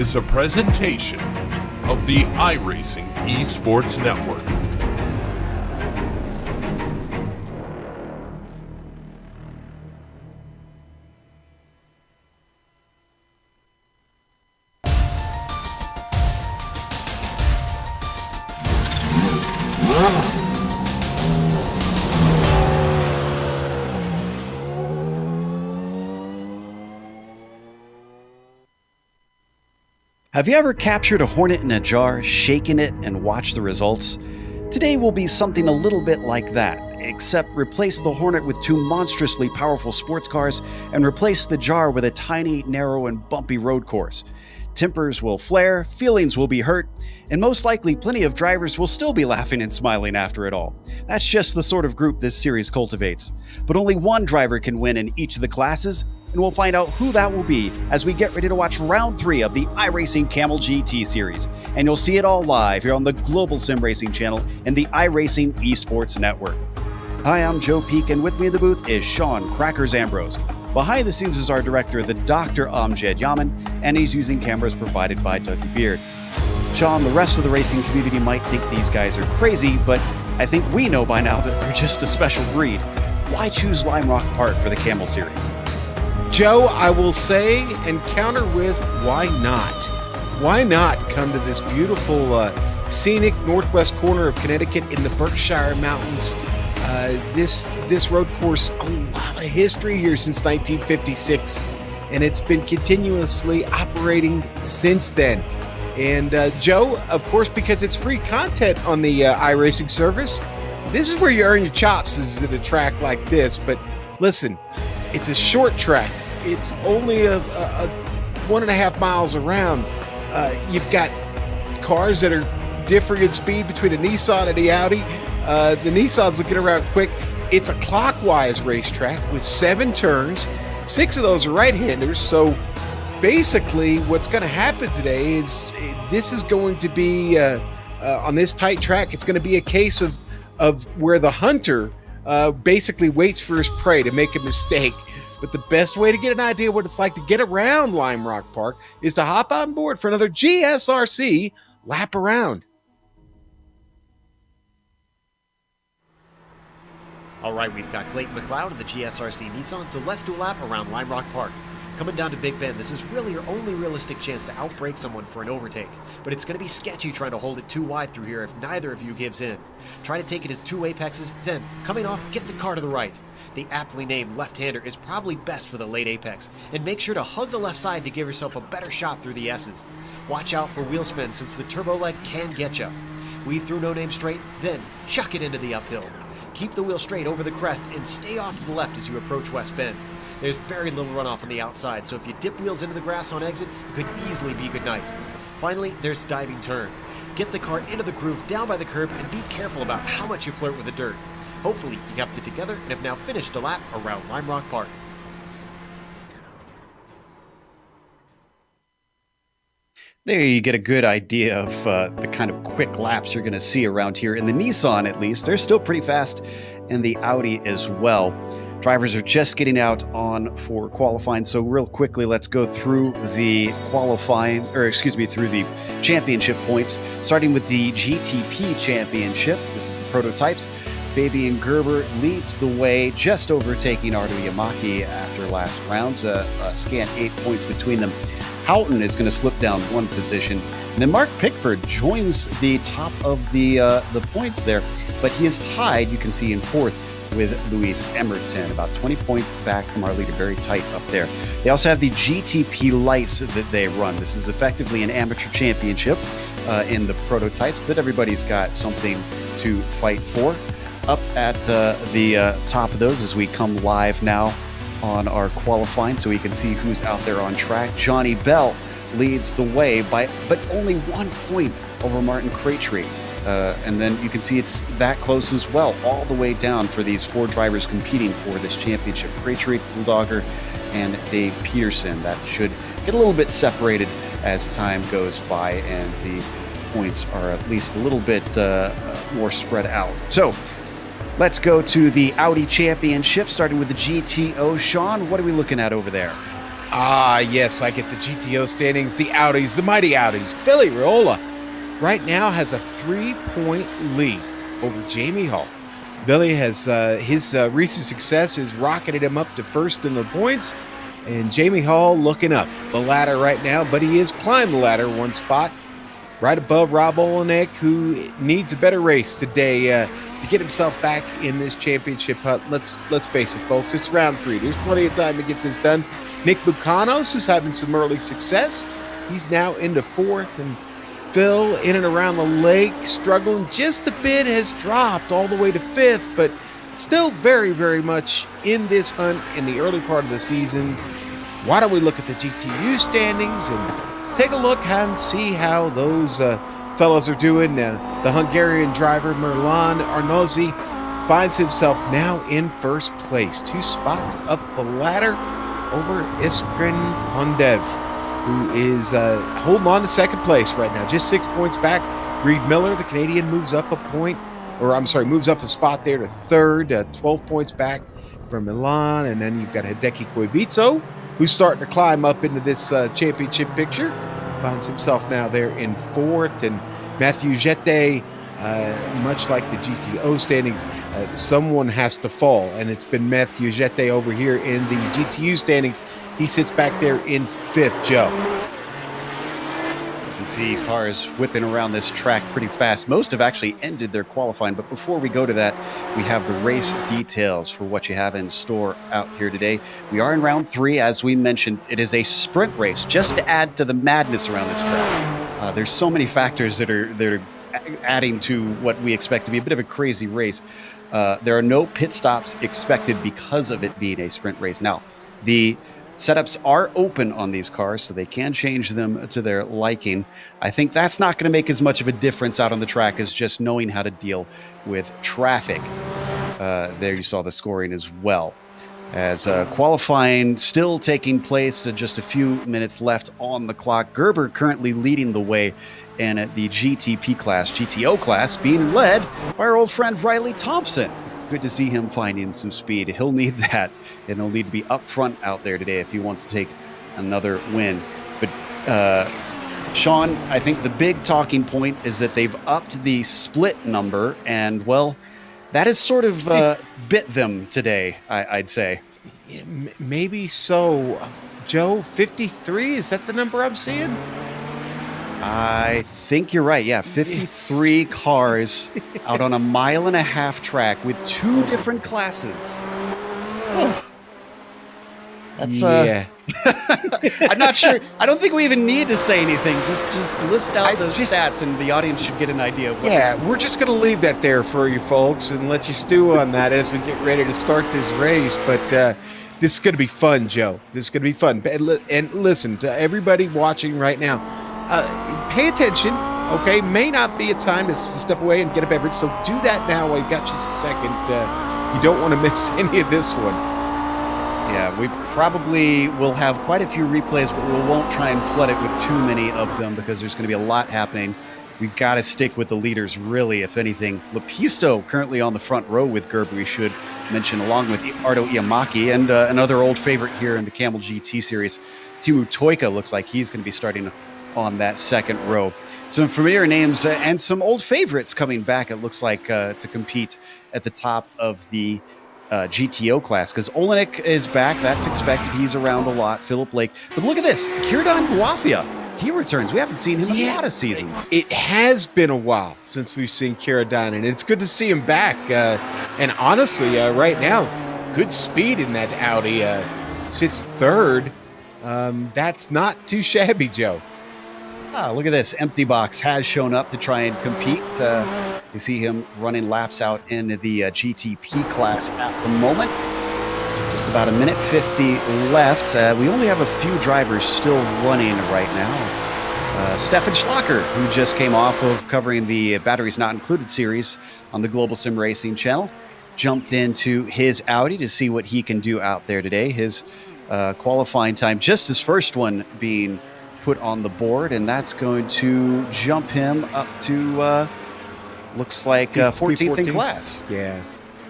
is a presentation of the iRacing Esports Network. Have you ever captured a hornet in a jar, shaken it, and watched the results? Today will be something a little bit like that, except replace the hornet with two monstrously powerful sports cars and replace the jar with a tiny, narrow, and bumpy road course. Tempers will flare, feelings will be hurt, and most likely plenty of drivers will still be laughing and smiling after it all. That's just the sort of group this series cultivates. But only one driver can win in each of the classes, and we'll find out who that will be as we get ready to watch round 3 of the iRacing Kamel GT series. And you'll see it all live here on the Global Sim Racing channel and the iRacing Esports Network. Hi, I'm Joe Peak, and with me in the booth is Sean Crackers Ambrose. Behind the scenes is our director, the Dr. Amjad Yaman, and he's using cameras provided by Dougie Beard. Sean, the rest of the racing community might think these guys are crazy, but I think we know by now that they're just a special breed. Why choose Lime Rock Park for the Kamel series? Joe, I will say and counter with, why not? Why not come to this beautiful, scenic northwest corner of Connecticut in the Berkshire Mountains? This road course, a lot of history here since 1956, and it's been continuously operating since then. And Joe, of course, because it's free content on the iRacing service, this is where you earn your chops, is at a track like this. But listen, it's a short track. It's only a 1.5 miles around. You've got cars that are differing in speed between a Nissan and the Audi. The Nissan's looking around quick. It's a clockwise racetrack with 7 turns. 6 of those are right-handers. So basically what's going to happen today is this is going to be, on this tight track, it's going to be a case of where the hunter basically waits for his prey to make a mistake. But the best way to get an idea of what it's like to get around Lime Rock Park is to hop on board for another GSRC lap around. All right, we've got Clayton McLeod of the GSRC Nissan, so let's do a lap around Lime Rock Park. Coming down to Big Bend, this is really your only realistic chance to outbrake someone for an overtake, but it's going to be sketchy trying to hold it too wide through here if neither of you gives in. Try to take it as 2 apexes, then, coming off, get the car to the right. The aptly named left-hander is probably best for the late apex, and make sure to hug the left side to give yourself a better shot through the S's. Watch out for wheel spin since the turbo leg can get you. Weave through no name straight, then chuck it into the uphill. Keep the wheel straight over the crest and stay off to the left as you approach West Bend. There's very little runoff on the outside, so if you dip wheels into the grass on exit, it could easily be goodnight. Finally, there's diving turn. Get the car into the groove down by the curb and be careful about how much you flirt with the dirt. Hopefully, you kept it together and have now finished a lap around Lime Rock Park. There you get a good idea of the kind of quick laps you're going to see around here. In the Nissan, at least, they're still pretty fast, and the Audi as well. Drivers are just getting out on for qualifying, so real quickly, let's go through the through the championship points, starting with the GTP championship. This is the prototypes. Fabian Gerber leads the way, just overtaking Ardo Yamaki after last round. Scant 8 points between them. Houghton is going to slip down 1 position. And then Mark Pickford joins the top of the points there, but he is tied, you can see, in 4th with Luis Emerton, about 20 points back from our leader, very tight up there. They also have the GTP Lights that they run. This is effectively an amateur championship in the prototypes that everybody's got something to fight for. Up at the top of those as we come live now on our qualifying, so we can see who's out there on track. Johnny Bell leads the way by but only 1 point over Martin Craytree. And then you can see it's that close as well, all the way down for these 4 drivers competing for this championship. Craytree, Bulldogger, and Dave Peterson. That should get a little bit separated as time goes by and the points are at least a little bit more spread out. So let's go to the Audi Championship, starting with the GTO. Sean, what are we looking at over there? Ah, yes, I get the GTO standings, the Audis, the mighty Audis. Philly Raiola right now has a 3-point lead over Jamie Hall. Billy has his recent success is rocketed him up to first in the points, and Jamie Hall looking up the ladder right now, but he has climbed the ladder one spot right above Rob Olenek, who needs a better race today to get himself back in this championship hunt. Let's face it, folks, it's round 3. There's plenty of time to get this done. Nick Bucanos is having some early success. He's now into 4th, and Phil in and around the lake, struggling just a bit, has dropped all the way to 5th, but still very, very much in this hunt in the early part of the season. Why don't we look at the GTU standings and take a look and see how those fellas are doing. The Hungarian driver Merlan Arnozzi finds himself now in first place, 2 spots up the ladder over Iskren Hondev, who is holding on to second place right now, just 6 points back. Reed Miller, the Canadian, moves up a spot there to 3rd, 12 points back from Milan. And then you've got Hideki Koivisto, who's starting to climb up into this championship picture. Finds himself now there in 4th. And Matthew Jette, much like the GTO standings, someone has to fall, and it's been Matthew Jette over here in the GTU standings. He sits back there in 5th, Joe. You can see cars whipping around this track pretty fast. Most have actually ended their qualifying, but before we go to that, we have the race details for what you have in store out here today. We are in round 3. As we mentioned, it is a sprint race, just to add to the madness around this track. There's so many factors that are adding to what we expect to be a bit of a crazy race. There are no pit stops expected because of it being a sprint race. Now, the setups are open on these cars, so they can change them to their liking. I think that's not going to make as much of a difference out on the track as just knowing how to deal with traffic. There you saw the scoring as well. As qualifying still taking place, just a few minutes left on the clock. Gerber currently leading the way in the GTO class, being led by our old friend Riley Thompson. Good to see him finding some speed. He'll need that, and he'll need to be up front out there today if he wants to take another win. But Sean, I think the big talking point is that they've upped the split number, and well, that has sort of bit them today, I'd say. Maybe so. Joe, 53, is that the number I'm seeing? I think you're right. Yeah, 53 cars out on a 1.5 mile track with 2 different classes. Oh. That's yeah. I'm not sure. I don't think we even need to say anything. Just list out those stats, and the audience should get an idea of what. We're just going to leave that there for you folks and let you stew on that as we get ready to start this race. But this is going to be fun, Joe. This is going to be fun. And listen to everybody watching right now. Pay attention, okay? May not be a time to step away and get a beverage, so do that now while you've got just a second. You don't want to miss any of this one. Yeah, we probably will have quite a few replays, but we won't try and flood it with too many of them because there's going to be a lot happening. We've got to stick with the leaders, really, if anything. Lepisto currently on the front row with Gerber, we should mention, along with Ardo Iamaki and another old favorite here in the Camel GT series. Timu Toika looks like he's going to be starting on that second row. Some familiar names and some old favorites coming back, it looks like, to compete at the top of the GTO class, because Olenek is back. That's expected. He's around a lot. Philip Lake. But look at this. Kirdan Guafia. He returns. We haven't seen him in a lot of seasons. It has been a while since we've seen Kirdan, and it's good to see him back. And honestly, right now, good speed in that Audi. Sits 3rd. That's not too shabby, Joe. Look at this. Empty Box has shown up to try and compete. You see him running laps out in the GTP class at the moment. Just about 1:50 left. We only have a few drivers still running right now. Stefan Schlacker, who just came off of covering the Batteries Not Included series on the Global Sim Racing channel, jumped into his Audi to see what he can do out there today. His qualifying time, just his first one being put on the board, and that's going to jump him up to looks like 14th in class. Yeah,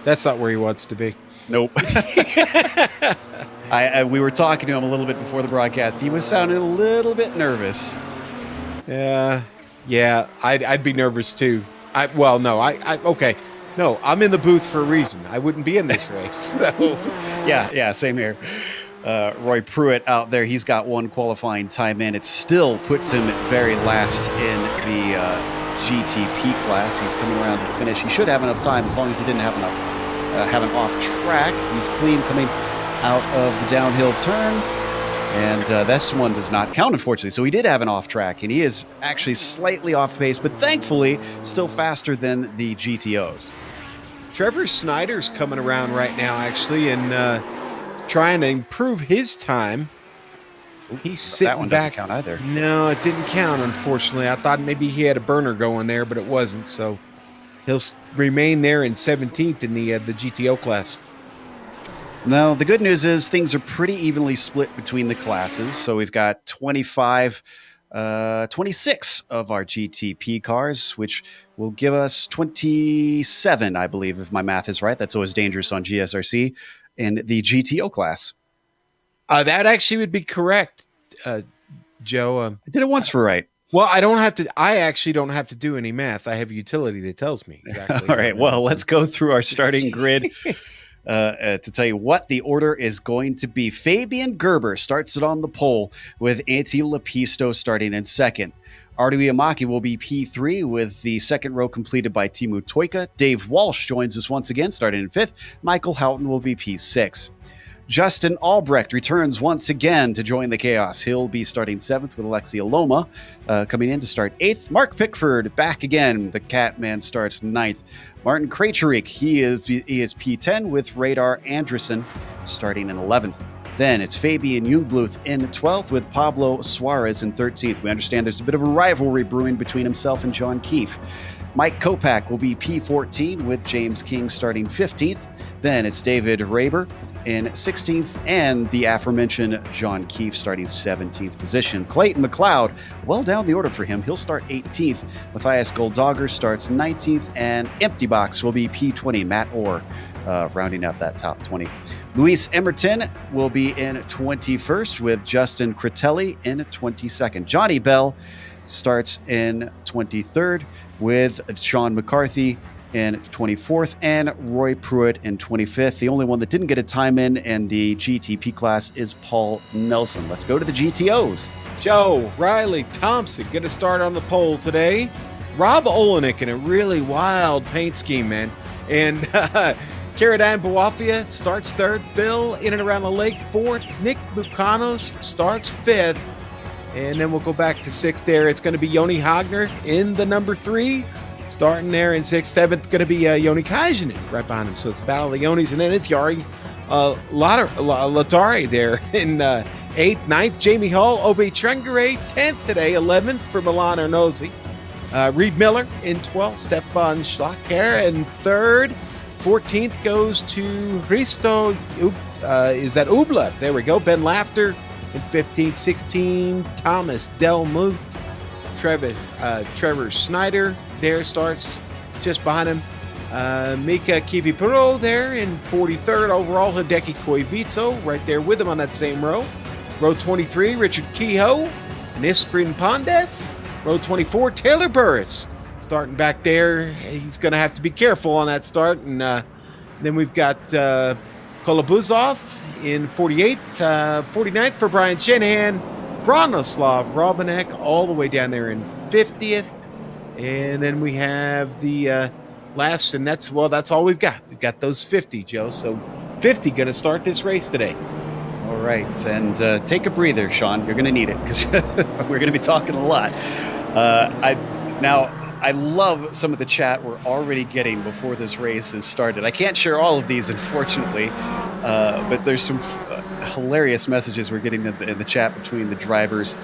that's not where he wants to be. Nope. We were talking to him a little bit before the broadcast. He was sounding a little bit nervous. Yeah, I'd be nervous too. Okay. No, I'm in the booth for a reason. I wouldn't be in this race. So. Yeah, same here. Roy Pruitt out there, he's got one qualifying time in. It still puts him at very last in the GTP class. He's coming around to finish. He should have enough time as long as he didn't have an off track. He's clean coming out of the downhill turn. And this one does not count, unfortunately. So he did have an off track, and he is actually slightly off pace, but thankfully still faster than the GTOs. Trevor Snyder's coming around right now, actually, and trying to improve his time. He's sitting that one back. Doesn't count either. No, it didn't count, unfortunately. I thought maybe he had a burner going there, but it wasn't. So he'll remain there in 17th in the GTO class. No, the good news is things are pretty evenly split between the classes. So we've got 26 of our GTP cars, which will give us 27, I believe, if my math is right. That's always dangerous on GSRC, in the GTO class. That actually would be correct, Joe. I did it once for right. Well, I actually don't have to do any math. I have a utility that tells me exactly. All right. Well, let's go through our starting grid. To tell you what the order is going to be. Fabian Gerber starts it on the pole with Antti Lapisto starting in second. Artu Iamaki will be P3 with the second row completed by Timu Toika. Dave Walsh joins us once again starting in fifth. Michael Houghton will be P6. Justin Albrecht returns once again to join the chaos. He'll be starting 7th with Alexia Loma coming in to start 8th. Mark Pickford back again. The Catman starts 9th. Martin Krejcik, he is P10 with Radar Anderson starting in 11th. Then it's Fabian Jungbluth in 12th with Pablo Suarez in 13th. We understand there's a bit of a rivalry brewing between himself and John Keefe. Mike Kopak will be P14 with James King starting 15th. Then it's David Raber in 16th, and the aforementioned John Keefe starting 17th position. Clayton McLeod, well down the order for him. He'll start 18th. Matthias Goldogger starts 19th, and Empty Box will be P20. Matt Orr rounding out that top 20. Luis Emerton will be in 21st with Justin Critelli in 22nd. Johnny Bell starts in 23rd with Sean McCarthy in 24th, and Roy Pruitt in 25th. The only one that didn't get a time in the GTP class is Paul Nelson. Let's go to the GTOs. Joe Riley Thompson going to start on the pole today. Rob Olenek in a really wild paint scheme, man. And Karadan Bawafia starts 3rd. Phil in and around the lake 4th. Nick Bucanos starts 5th. And then we'll go back to 6th there. It's going to be Yoni Hagner in the number 3. Starting there in 6th, 7th, going to be Yoni Kajanen right behind him. So it's Battle of the Yonis. And then it's Yari Latari there in 8th, 9th. Jamie Hall, Obe Trengere, 10th today, 11th for Milan Arnozzi. Reed Miller in 12th, Stefan Schlacker in 3rd. 14th goes to Hristo, is that Ubla? There we go. Ben Laughter in 15th, 16, Thomas Delmuth. Trevor Snyder there starts just behind him. Mika Kivipuro there in 43rd overall. Hideki Koivico right there with him on that same row. Row 23, Richard Kehoe. Niskrin Pandev. Row 24, Taylor Burris starting back there. He's going to have to be careful on that start. And then we've got Kolobuzov in 48th. 49th for Brian Shanahan. Bronislav Robanek all the way down there in 50th. And then we have the last, and that's all we've got. We've got those 50, Joe. So 50 going to start this race today. All right. And take a breather, Sean. You're going to need it because we're going to be talking a lot. I love some of the chat we're already getting before this race has started. I can't share all of these, unfortunately, but there's some hilarious messages we're getting in the chat between the drivers.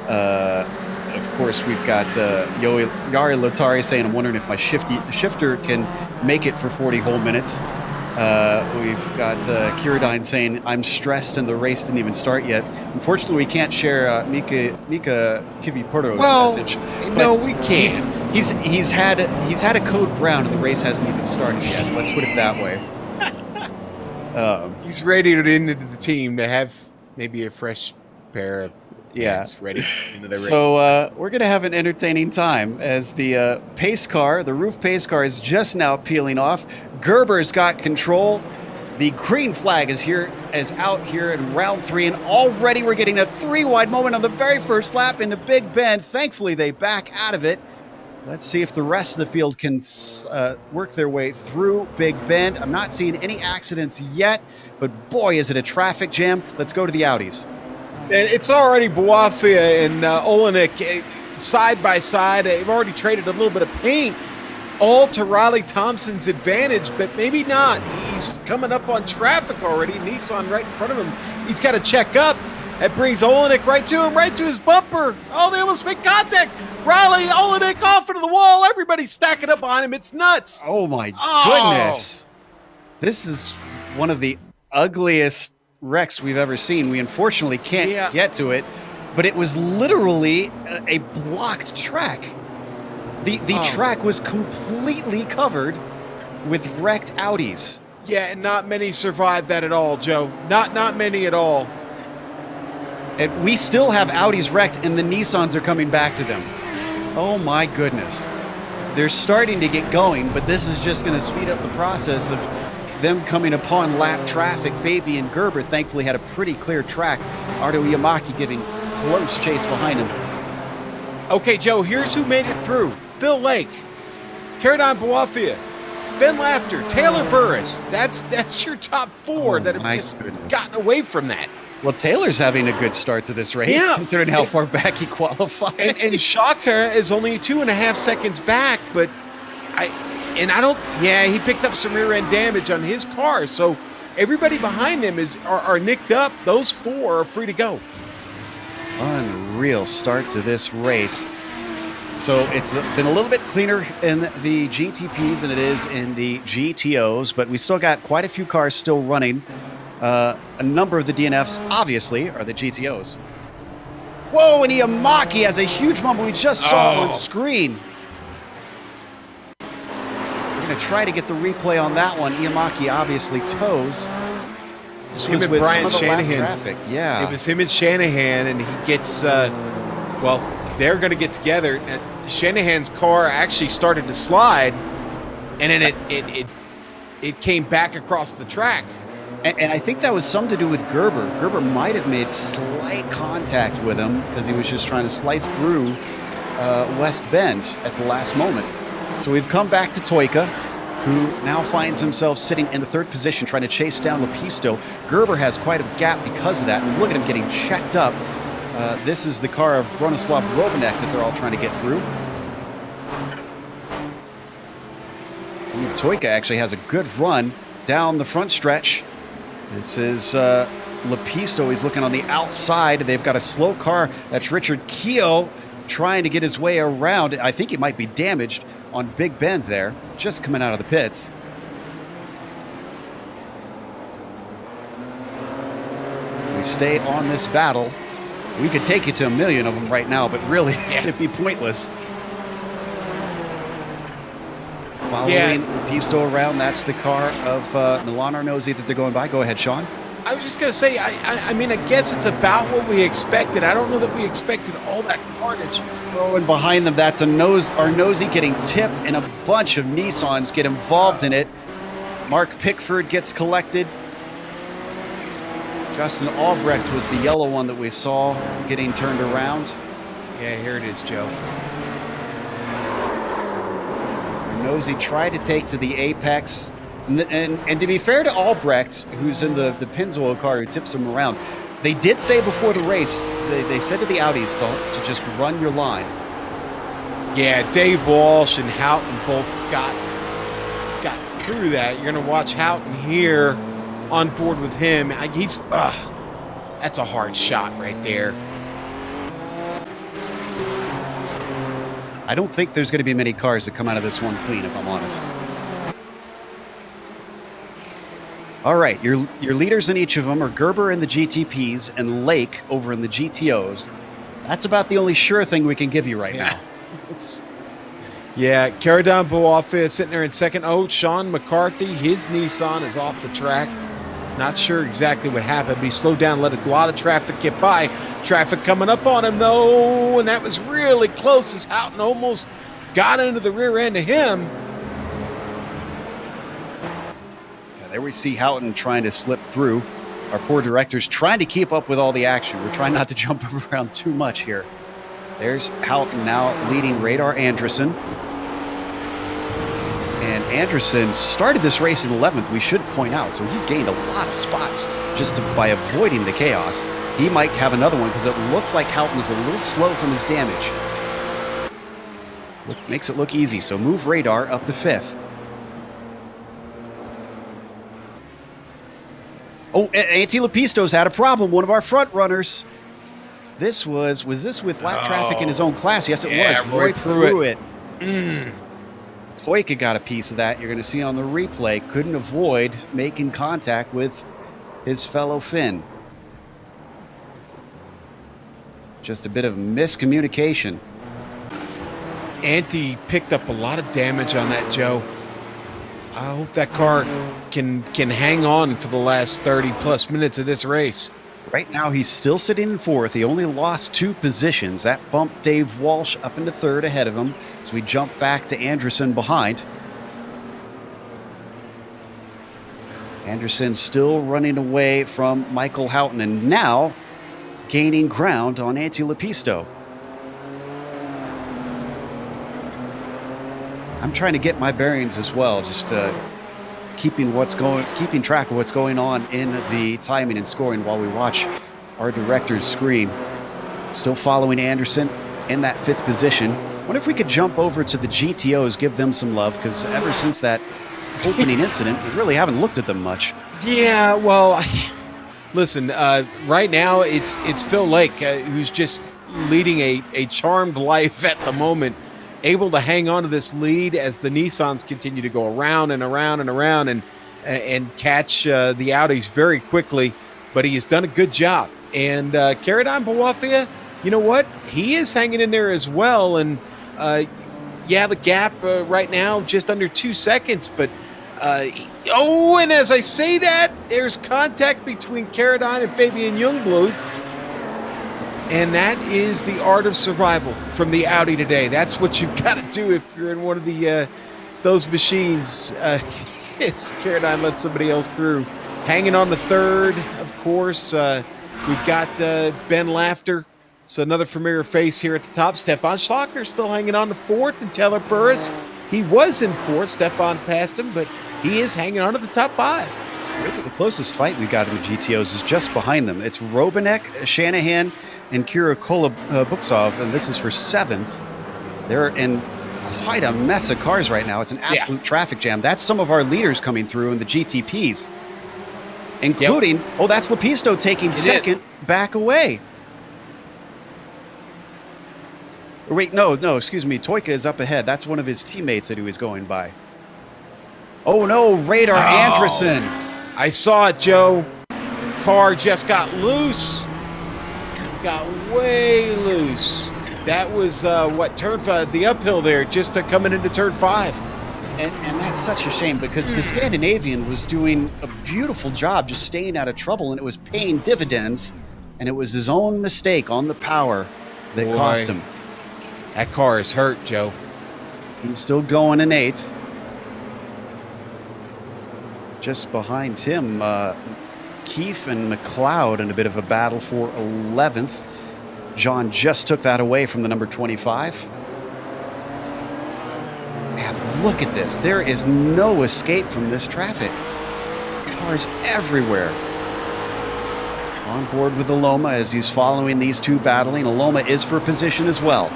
Of course, we've got Yari Lotari saying, I'm wondering if my shifter can make it for 40 whole minutes. We've got Kiradine saying, I'm stressed and the race didn't even start yet. Unfortunately, we can't share Mika Kiviporto's message. No, we can't. He's had a code brown and the race hasn't even started yet. Let's put it that way. He's radiated into the team to have maybe a fresh pair of pants ready into the race. So we're going to have an entertaining time as the pace car, the roof pace car, is just now peeling off. Gerber's got control. The green flag is out here in round 3, and already we're getting a 3-wide moment on the very first lap into Big Bend. Thankfully, they back out of it. Let's see if the rest of the field can work their way through Big Bend. I'm not seeing any accidents yet, but boy, is it a traffic jam. Let's go to the Audis. And it's already Boafia and Olenek side by side. They've already traded a little bit of paint, all to Riley Thompson's advantage, but maybe not. He's coming up on traffic already. Nissan right in front of him. He's got to check up. That brings Olenek right to him, right to his bumper. Oh, they almost make contact. Riley, Olenek off into the wall. Everybody's stacking up behind him. It's nuts. Oh, my goodness. This is one of the ugliest wrecks we've ever seen. We unfortunately can't get to it, but it was literally a blocked track. The track was completely covered with wrecked Audis. Yeah, and not many survived that at all, Joe. Not many at all. And we still have Audis wrecked, and the Nissans are coming back to them. Oh my goodness. They're starting to get going, but this is just going to speed up the process of them coming upon lap traffic. Fabian Gerber thankfully had a pretty clear track. Ardo Yamaki giving close chase behind him. Okay, Joe, here's who made it through. Phil Lake, Caradon Boafia, Ben Laughter, Taylor Burris. That's your top 4 that have just gotten away from that. Well, Taylor's having a good start to this race, considering how far back he qualified. And Shaka is only 2.5 seconds back, but he picked up some rear end damage on his car, so everybody behind them are nicked up. Those 4 are free to go. Unreal start to this race. So it's been a little bit cleaner in the GTPs than it is in the GTOs, but we still got quite a few cars still running. A number of the DNFs, obviously, are the GTOs. Whoa, and Yamaki has a huge bump we just saw on screen. We're going to try to get the replay on that one. Yamaki obviously toes. This was him and Brian Shanahan. Traffic. Yeah. It was him and Shanahan, and he gets, they're going to get together. Shanahan's car actually started to slide, and then it came back across the track. And I think that was something to do with Gerber. Gerber might have made slight contact with him because he was just trying to slice through West Bend at the last moment. So we've come back to Toyka, who now finds himself sitting in the 3rd position trying to chase down Lepisto. Gerber has quite a gap because of that. And look at him getting checked up. This is the car of Bronislav Robanek that they're all trying to get through. And Toyka actually has a good run down the front stretch. This is Lepisto. He's looking on the outside. They've got a slow car. That's Richard Keogh trying to get his way around. I think he might be damaged on Big Bend there, just coming out of the pits. We stay on this battle. We could take you to a million of them right now, but really, it'd be pointless. Following Lepisto around, that's the car of Milan Arnozzi that they're going by. Go ahead, Sean. I was just going to say, I mean, I guess it's about what we expected. I don't know that we expected all that carnage. Oh, and behind them, that's Arnozzi getting tipped, and a bunch of Nissans get involved in it. Mark Pickford gets collected. Justin Albrecht was the yellow one that we saw getting turned around. Yeah, here it is, Joe. Arnozzi tried to take to the apex. And to be fair to Albrecht, who's in the Pennzoil car who tips him around, they did say before the race, they said to the Audis to just run your line. Yeah, Dave Walsh and Houghton both got through that. You're going to watch Houghton here on board with him. That's a hard shot right there. I don't think there's going to be many cars that come out of this one clean, if I'm honest. All right, your leaders in each of them are Gerber in the GTPs and Lake over in the GTOs. That's about the only sure thing we can give you right now. Caradon Boafia sitting there in second. Oh, Sean McCarthy, his Nissan is off the track. Not sure exactly what happened, but he slowed down, let a lot of traffic get by. Traffic coming up on him, though, and that was really close as Houghton almost got into the rear end of him. Yeah, there we see Houghton trying to slip through. Our poor director's trying to keep up with all the action. We're trying not to jump around too much here. There's Houghton now leading Radar Anderson. And Anderson started this race in 11th, we should point out. So he's gained a lot of spots just by avoiding the chaos. He might have another one because it looks like Houghton is a little slow from his damage. Makes it look easy. So move Radar up to 5th. Oh, Antilopisto's had a problem. One of our front runners. Was this with lap traffic in his own class? Yes, it was. Roy Pruitt. Toyka got a piece of that. You're going to see on the replay. Couldn't avoid making contact with his fellow Finn. Just a bit of miscommunication. Anti picked up a lot of damage on that, Joe. I hope that car can hang on for the last 30-plus minutes of this race. Right now, he's still sitting in 4th. He only lost 2 positions. That bumped Dave Walsh up into 3rd ahead of him as we jump back to Anderson behind. Anderson still running away from Michael Houghton and now gaining ground on Antilopisto. I'm trying to get my bearings as well, just keeping track of what's going on in the timing and scoring while we watch our director's screen. Still following Anderson in that 5th position. Wonder if we could jump over to the GTOs, give them some love, because ever since that opening incident, we really haven't looked at them much. Yeah, well, listen, right now it's Phil Lake, who's just leading a charmed life at the moment, able to hang on to this lead as the Nissans continue to go around and around and around and catch the Audis very quickly. But he has done a good job. And Caradine Bawafia, you know what? He is hanging in there as well. And yeah, the gap right now just under 2 seconds. But and as I say that, there's contact between Caradine and Fabian Youngbluth. And that is the art of survival from the Audi today. That's what you've got to do if you're in one of the those machines. Caradine lets somebody else through. Hanging on the 3rd, of course. We've got Ben Laughter. So another familiar face here at the top. Stefan Schlocker still hanging on to 4th. And Taylor Burris, he was in 4th. Stefan passed him, but he is hanging on to the top 5. Really, the closest fight we got in the GTOs is just behind them. It's Robanek, Shanahan, and Kira Buksov, and this is for 7th. They're in quite a mess of cars right now. It's an absolute traffic jam. That's some of our leaders coming through in the GTPs, including, that's Lepisto taking 2nd back away. Wait, no, excuse me. Toyka is up ahead. That's one of his teammates that he was going by. Oh, no, Radar Anderson. I saw it, Joe. Car just got loose. Got way loose. That was turn 5, the uphill there, just coming into turn 5. And that's such a shame because the Scandinavian was doing a beautiful job just staying out of trouble, and it was paying dividends, and it was his own mistake on the power that cost him. That car is hurt, Joe. He's still going in 8th. Just behind him, Keefe and McLeod in a bit of a battle for 11th. John just took that away from the number 25. Man, look at this. There is no escape from this traffic. Cars everywhere. On board with Aloma as he's following these two battling. Aloma is for position as well.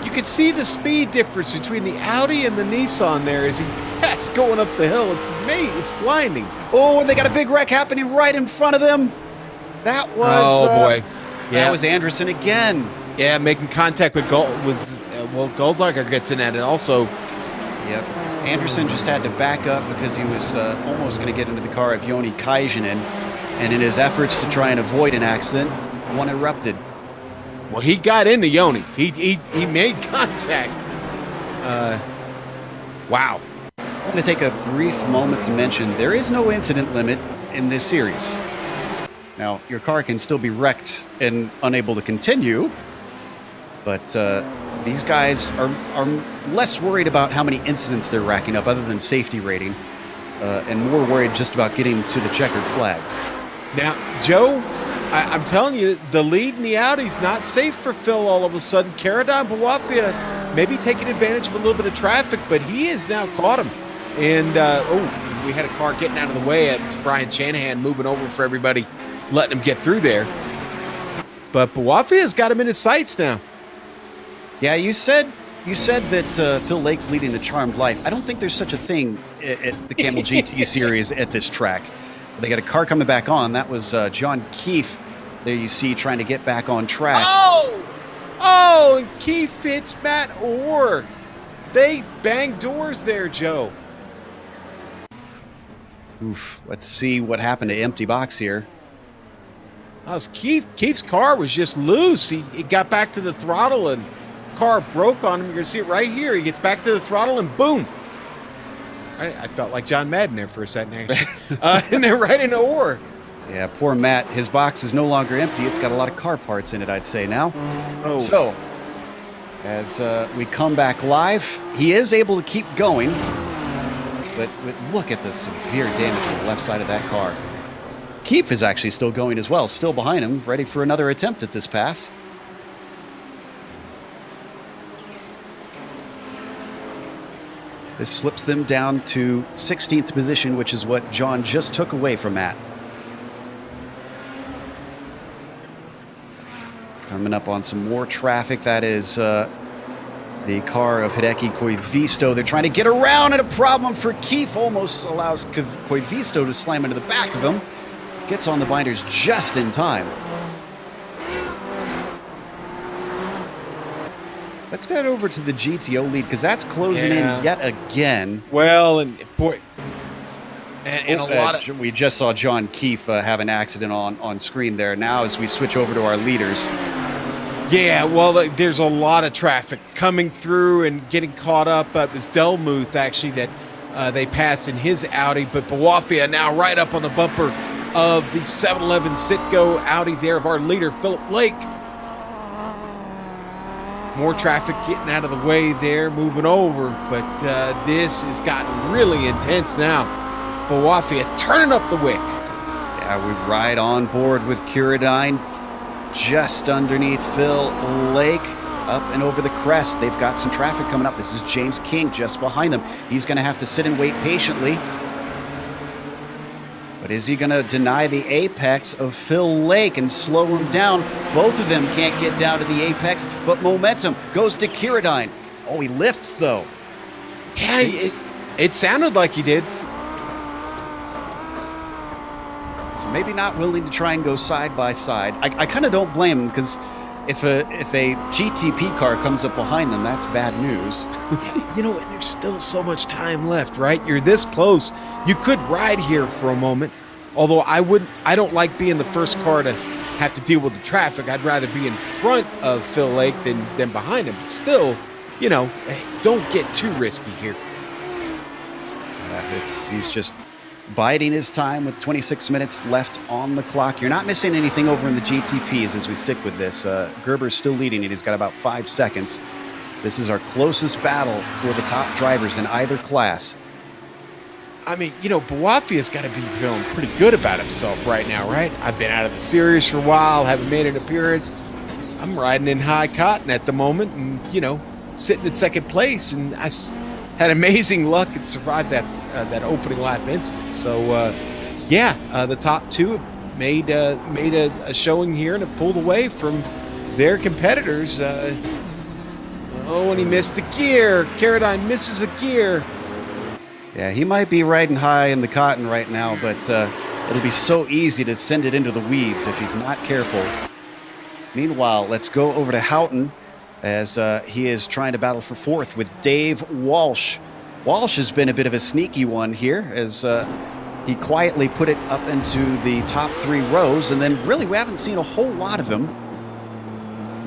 You can see the speed difference between the Audi and the Nissan there as he passed going up the hill. It's amazing. It's blinding. Oh, and they got a big wreck happening right in front of them. That was boy. That was Anderson again. Yeah, making contact with Goldlager gets in at it also. Yep. Anderson just had to back up because he was almost going to get into the car of Joni Kaijinen, and in his efforts to try and avoid an accident, one erupted. Well, he got into Yoni. He made contact. Wow. I'm going to take a brief moment to mention there is no incident limit in this series. Now, your car can still be wrecked and unable to continue, but these guys are less worried about how many incidents they're racking up other than safety rating, and more worried just about getting to the checkered flag. Now, Joe, I'm telling you, the lead in the Audi's not safe for Phil all of a sudden. Caradon Bawafia maybe taking advantage of a little bit of traffic, but he has now caught him. And, we had a car getting out of the way. It was Brian Shanahan moving over for everybody, letting him get through there. But Bawafia's got him in his sights now. Yeah, you said that Phil Lake's leading a charmed life. I don't think there's such a thing at the Camel GT series at this track. They got a car coming back on. That was John Keefe. There you see trying to get back on track. Oh, and Keefe hits Matt Orr. They banged doors there, Joe. Oof. Let's see what happened to Empty Box here. Keefe's car was just loose. He got back to the throttle and car broke on him. You're going to see it right here. He gets back to the throttle and boom. I felt like John Madden there for a second, actually. And then right into Orr. Yeah, poor Matt. His box is no longer empty. It's got a lot of car parts in it, I'd say now. Oh. So, as we come back live, he is able to keep going. But look at the severe damage on the left side of that car. Keefe is actually still going as well, still behind him, ready for another attempt at this pass. This slips them down to 16th position, which is what John just took away from Matt. Coming up on some more traffic. That is the car of Hideki Koivisto. They're trying to get around, and a problem for Keefe almost allows Koivisto to slam into the back of him. Gets on the binders just in time. Let's get over to the GTO lead, because that's closing in yet again. Well, and boy, and a lot of... We just saw John Keefe have an accident on screen there. Now as we switch over to our leaders. Yeah, well, there's a lot of traffic coming through and getting caught up. It was Delmuth, actually, that they passed in his Audi. But Bawafia now right up on the bumper of the 711 Citgo Audi there of our leader, Philip Lake. More traffic getting out of the way there, moving over. But this has gotten really intense now. Bawafia turning up the wick. Yeah, we ride on board with Kuradine just underneath Phil Lake. Up and over the crest. They've got some traffic coming up. This is James King just behind them. He's going to have to sit and wait patiently. But is he going to deny the apex of Phil Lake and slow him down? Both of them can't get down to the apex, but momentum goes to Kuradine. Oh, he lifts, though. Yeah, it sounded like he did. So maybe not willing to try and go side by side. I kind of don't blame him, because if a GTP car comes up behind them, that's bad news. You know, there's still so much time left, right? You're this close. You could ride here for a moment. Although I don't like being the first car to have to deal with the traffic. I'd rather be in front of Phil Lake than behind him. But still, you know, don't get too risky here. He's just biding his time with 26 minutes left on the clock. You're not missing anything over in the GTPs as we stick with this. Gerber's still leading it. He's got about 5 seconds. This is our closest battle for the top drivers in either class. I mean, you know, Bawafia's got to be feeling pretty good about himself right now, right? I've been out of the series for a while, haven't made an appearance. I'm riding in high cotton at the moment and, you know, sitting in second place. And I had amazing luck and survived that opening lap incident. So, the top two have made a showing here and have pulled away from their competitors. And he missed a gear. Caradine misses a gear. Yeah, he might be riding high in the cotton right now, but it'll be so easy to send it into the weeds if he's not careful. Meanwhile, let's go over to Houghton as he is trying to battle for fourth with Dave Walsh. Walsh has been a bit of a sneaky one here as he quietly put it up into the top 3 rows, and then really we haven't seen a whole lot of him.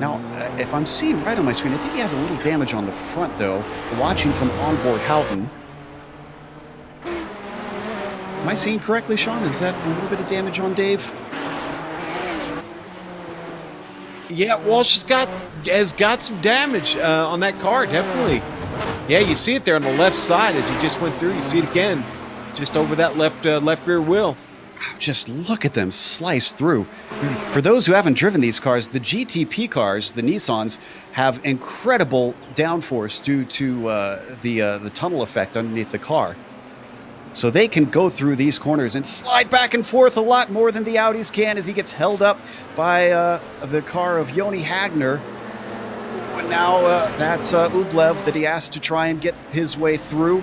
Now, if I'm seeing right on my screen, I think he has a little damage on the front, though. Watching from onboard Houghton. Am I seeing correctly, Sean? Is that a little bit of damage on Dave? Yeah, Walsh has got some damage on that car, definitely. Yeah, you see it there on the left side as he just went through. You see it again, just over that left rear wheel. Just look at them slice through. For those who haven't driven these cars, the GTP cars, the Nissans, have incredible downforce due to the tunnel effect underneath the car. So they can go through these corners and slide back and forth a lot more than the Audis can as he gets held up by the car of Joni Hagner. And now that's Ublev that he has to try and get his way through.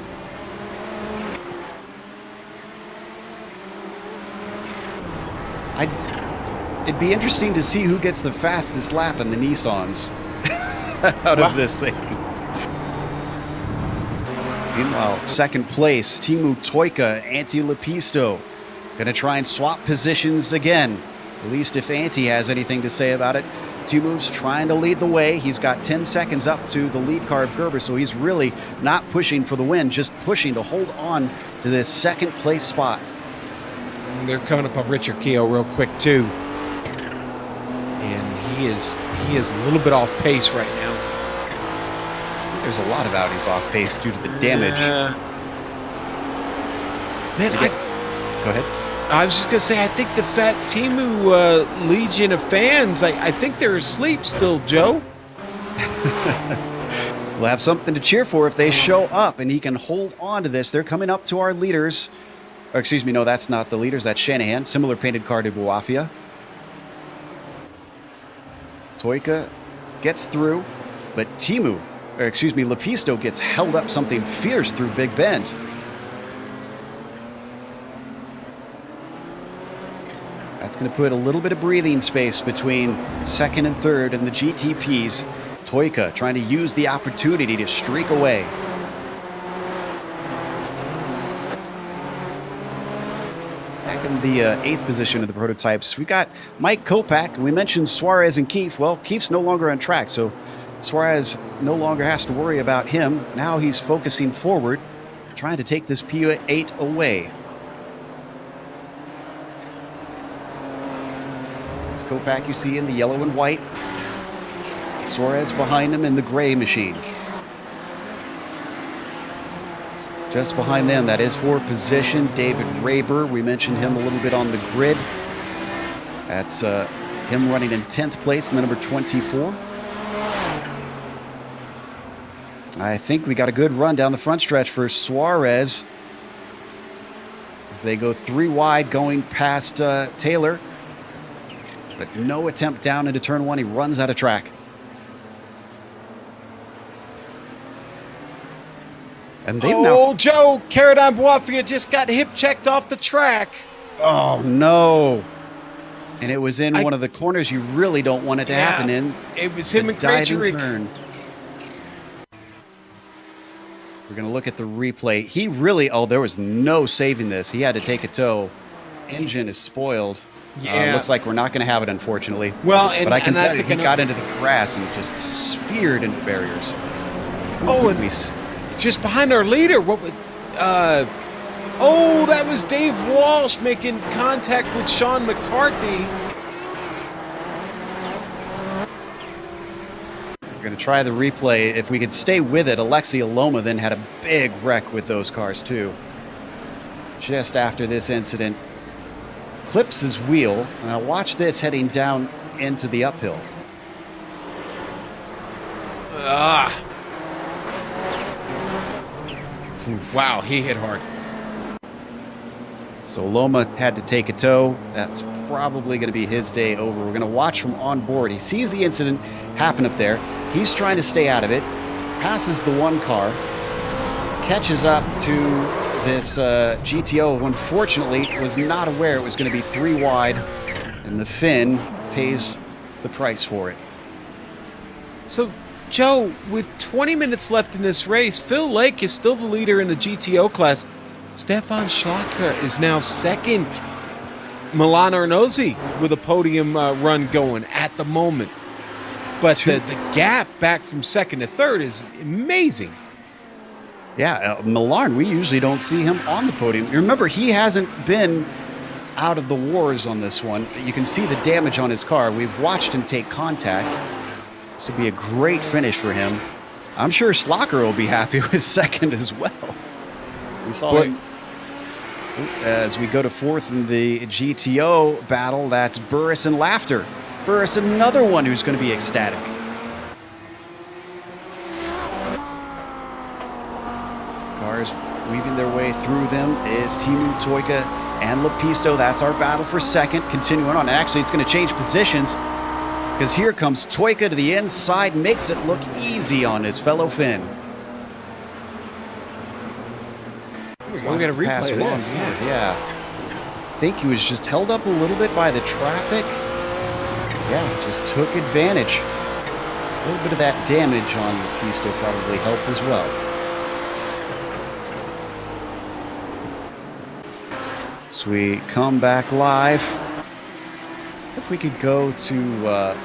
It'd be interesting to see who gets the fastest lap in the Nissans out of this thing. Meanwhile, second place, Teemu Toika, Antti Lepisto. Going to try and swap positions again. At least if Antti has anything to say about it. Teemu's trying to lead the way. He's got 10 seconds up to the lead car of Gerber, so he's really not pushing for the win, just pushing to hold on to this second place spot. They're coming up on Richard Keogh real quick too, and he is a little bit off pace right now. There's a lot of Audis off pace due to the damage. Man, go ahead. I was just gonna say, I think the Fat Teemu legion of fans, I think they're asleep still, Joe. We'll have something to cheer for if they show up and he can hold on to this. They're coming up to our leaders. Or excuse me, no, that's not the leaders. That's Shanahan. Similar painted car to Buafia. Toika gets through, but Lepisto gets held up something fierce through Big Bend. That's going to put a little bit of breathing space between second and third and the GTPs. Toika trying to use the opportunity to streak away. Back in the 8th position of the prototypes, we got Mike Kopak. We mentioned Suarez and Keefe. Well, Keefe's no longer on track, so Suarez no longer has to worry about him. Now he's focusing forward, trying to take this P8 away. It's Kopak you see in the yellow and white. Suarez behind him in the gray machine. Just behind them, that is for position, David Raber. We mentioned him a little bit on the grid. That's him running in 10th place in the number 24. I think we got a good run down the front stretch for Suarez as they go 3 wide going past Taylor. But no attempt down into turn 1. He runs out of track. And they've now... Joe, Caradine Buafia just got hip checked off the track. Oh, no. And it was in one of the corners you really don't want it to happen in. It was him and Krejcik. We're going to look at the replay. He really... Oh, there was no saving this. He had to take a tow. Engine is spoiled. Yeah. Looks like we're not going to have it, unfortunately. Well, but I can tell you, he got into the grass and just speared into barriers. Just behind our leader, what was... that was Dave Walsh making contact with Sean McCarthy. We're going to try the replay. If we could stay with it, Alexi Aloma then had a big wreck with those cars, too. Just after this incident, clips his wheel. Now watch this heading down into the uphill. Wow, he hit hard. So Loma had to take a tow. That's probably going to be his day over. We're going to watch from on board. He sees the incident happen up there. He's trying to stay out of it. Passes the one car. Catches up to this GTO, who unfortunately was not aware it was going to be 3 wide. And the Finn pays the price for it. So, Joe, with 20 minutes left in this race, Phil Lake is still the leader in the GTO class. Stefan Schlacker is now second. Milan Arnozzi with a podium run going at the moment. But the gap back from second to third is amazing. Yeah, Millarn, we usually don't see him on the podium. Remember, he hasn't been out of the wars on this one. You can see the damage on his car. We've watched him take contact. This will be a great finish for him. I'm sure Slocker will be happy with second as well. We saw him. As we go to fourth in the GTO battle, that's Burris and Laughter. Burris, another one who's going to be ecstatic. Cars weaving their way through them is Timu, Toika, and Lepisto. That's our battle for second. Continuing on. Actually, it's going to change positions because here comes Toika to the inside, makes it look easy on his fellow Finn. We're going to replay this. Yeah. I think he was just held up a little bit by the traffic. Yeah, just took advantage. A little bit of that damage on Lepisto probably helped as well. So we come back live. If we could go to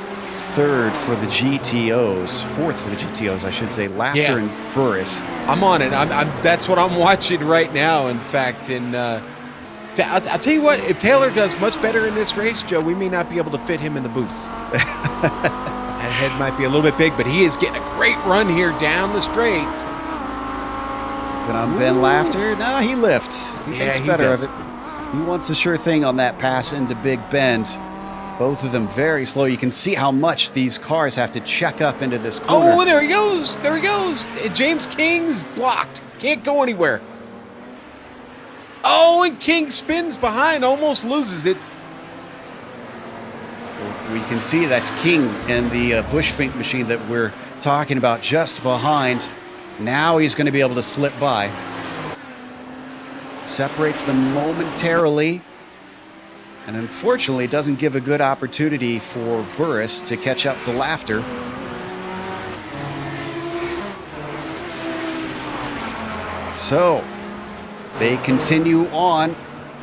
third for the GTOs, fourth for the GTOs, I should say, Laughter and Burris. I'm on it. That's what I'm watching right now. In fact, I'll tell you what, if Taylor does much better in this race, Joe, we may not be able to fit him in the booth. That head might be a little bit big, but he is getting a great run here down the straight. But on Ben Laughter, no, he lifts. He thinks better of it. He wants a sure thing on that pass into Big Bend. Both of them very slow. You can see how much these cars have to check up into this corner. Oh, there he goes. There he goes. James King's blocked. Can't go anywhere. Oh, and King spins behind, almost loses it. We can see that's King in the Bushfink machine that we're talking about just behind. Now he's going to be able to slip by. Separates them momentarily. And unfortunately, doesn't give a good opportunity for Burris to catch up to Laughter. So they continue on,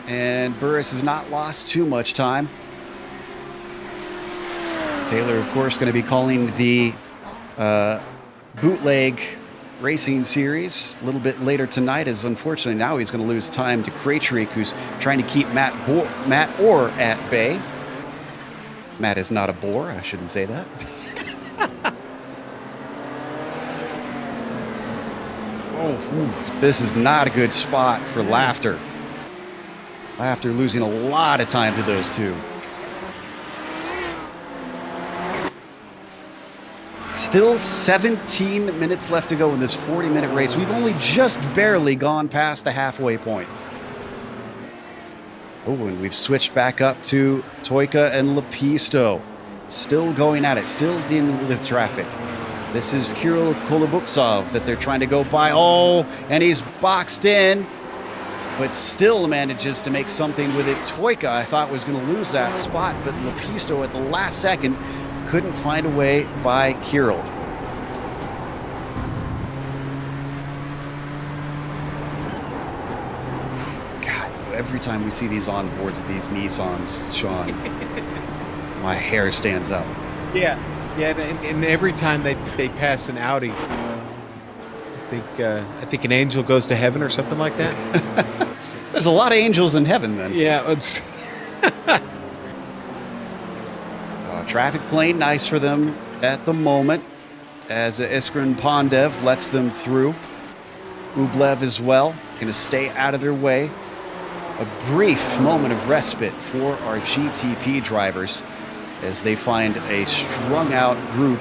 and Burris has not lost too much time. Taylor, of course, going to be calling the bootleg racing series a little bit later tonight, as unfortunately now he's going to lose time to Krejcik, who's trying to keep Matt Orr at bay. Matt is not a bore, I shouldn't say that. This is not a good spot for Laughter. Laughter losing a lot of time to those two. Still 17 minutes left to go in this 40-minute race. We've only just barely gone past the halfway point. Oh, and we've switched back up to Toika and Lepisto. Still going at it, still dealing with traffic. This is Kirill Kolobuksov that they're trying to go by. Oh, and he's boxed in, but still manages to make something with it. Toika, I thought, was going to lose that spot, but Lepisto at the last second couldn't find a way by Kirill. God, every time we see these onboards of these Nissans, Sean, my hair stands up. Yeah, and every time they pass an Audi, I think an angel goes to heaven or something like that. There's a lot of angels in heaven then. Yeah, it's traffic plane, nice for them at the moment, as Iskran Pondev lets them through. Ublev as well, going to stay out of their way. A brief moment of respite for our GTP drivers as they find a strung out group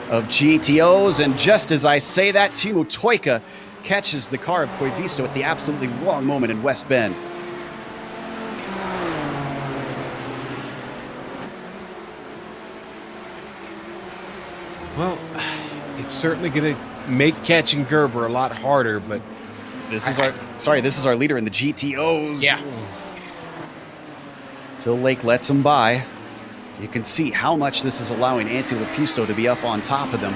of GTOs. And just as I say that, Timu Toika catches the car of Koivisto at the absolutely wrong moment in West Bend. Well, it's certainly going to make catching Gerber a lot harder, but this is our leader in the GTOs. Yeah. Phil Lake lets him by. You can see how much this is allowing Antti Lepisto to be up on top of them.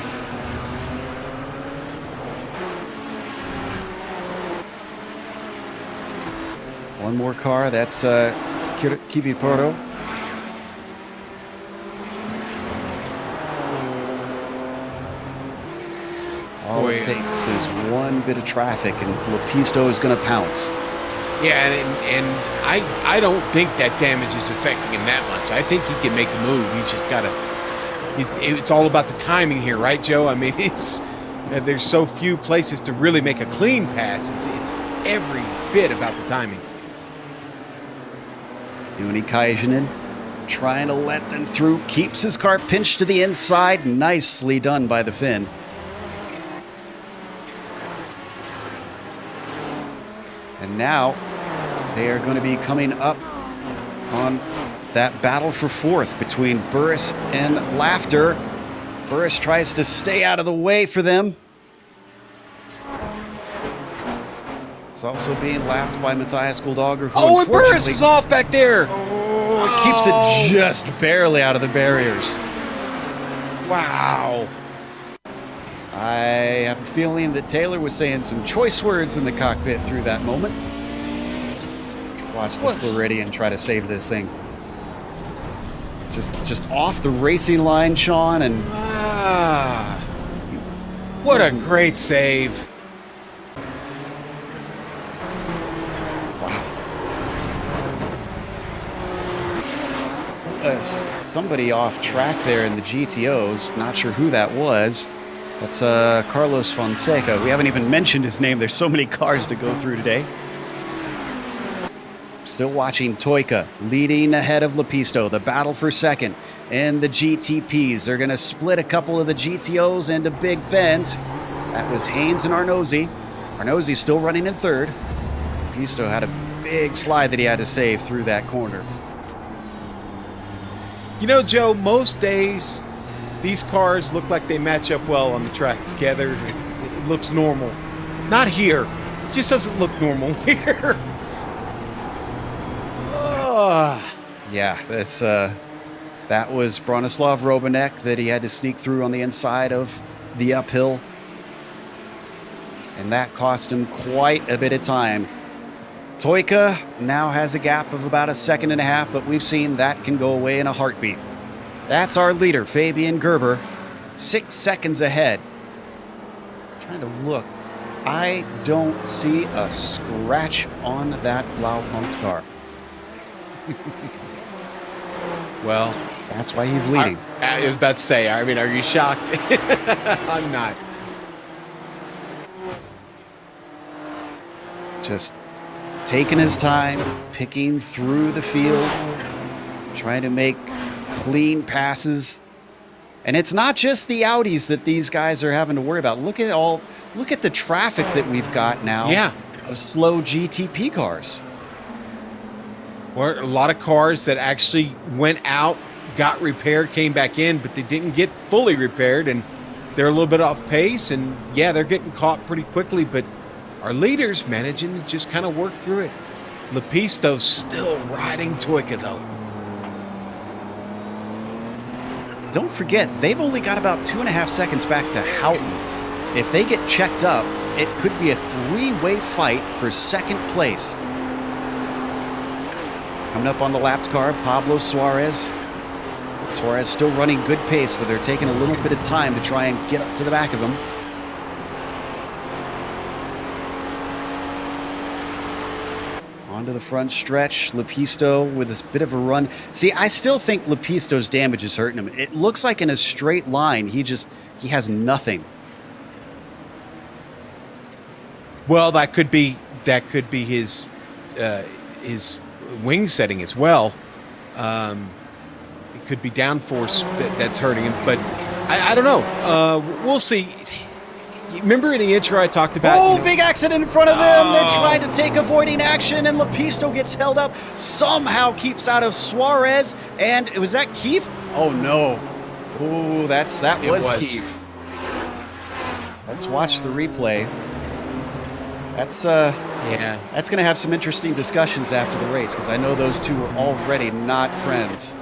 One more car, that's Kiviporo. Boy, takes is one bit of traffic, and Lepisto is going to pounce. Yeah, and I don't think that damage is affecting him that much. I think he can make a move. He's just got to. It's all about the timing here, right, Joe? I mean, there's so few places to really make a clean pass. It's every bit about the timing. Yuni Kaijinen trying to let them through, keeps his car pinched to the inside. Nicely done by the Finn. And now they are going to be coming up on that battle for fourth between Burris and Laughter. Burris tries to stay out of the way for them. It's also being lapped by Matthias Goldauger. Oh, and Burris is off back there. Oh, keeps it just barely out of the barriers. Wow. I have a feeling that Taylor was saying some choice words in the cockpit through that moment. Watch the Floridian try to save this thing. Just off the racing line, Sean, and what a great save. Wow. Somebody off track there in the GTOs. Not sure who that was. That's Carlos Fonseca. We haven't even mentioned his name. There's so many cars to go through today. Still watching Toika leading ahead of Lepisto. The battle for second. And the GTPs. They're going to split a couple of the GTOs into Big Bend. That was Haynes and Arnozzi. Arnozzi's still running in third. Lepisto had a big slide that he had to save through that corner. You know, Joe, most days these cars look like they match up well on the track together. It looks normal. Not here. It just doesn't look normal here. Yeah, that was Bronislav Robanek that he had to sneak through on the inside of the uphill. And that cost him quite a bit of time. Toika now has a gap of about a second and a half, but we've seen that can go away in a heartbeat. That's our leader, Fabian Gerber, 6 seconds ahead. Trying to look. I don't see a scratch on that Blaupunkt car. Well, that's why he's leading. I was about to say, I mean, are you shocked? I'm not. Just taking his time, picking through the field, trying to make clean passes. And it's not just the Audis that these guys are having to worry about. Look at the traffic that we've got now. Yeah. Of slow GTP cars. Or a lot of cars that actually went out, got repaired, came back in, but they didn't get fully repaired, and they're a little bit off pace, and yeah, they're getting caught pretty quickly, but our leaders managing to just kind of work through it. Lepisto's still riding Toika, though. Don't forget, they've only got about 2.5 seconds back to Houghton. If they get checked up, it could be a three-way fight for second place. Coming up on the lapped car, Pablo Suarez. Suarez still running good pace, so they're taking a little bit of time to try and get up to the back of him. Onto the front stretch, Lepisto with this bit of a run. See, I still think Lepisto's damage is hurting him. It looks like in a straight line, he has nothing. Well, that could be his wing setting as well. It could be downforce that's hurting him, but I don't know. We'll see. Remember in the intro I talked about... big accident in front of them. They're trying to take avoiding action, and Lepisto gets held up. Somehow keeps out of Suarez. And was that Keith? Oh, no. Oh, that was Keith. Let's watch the replay. That's going to have some interesting discussions after the race, because I know those two are already not friends.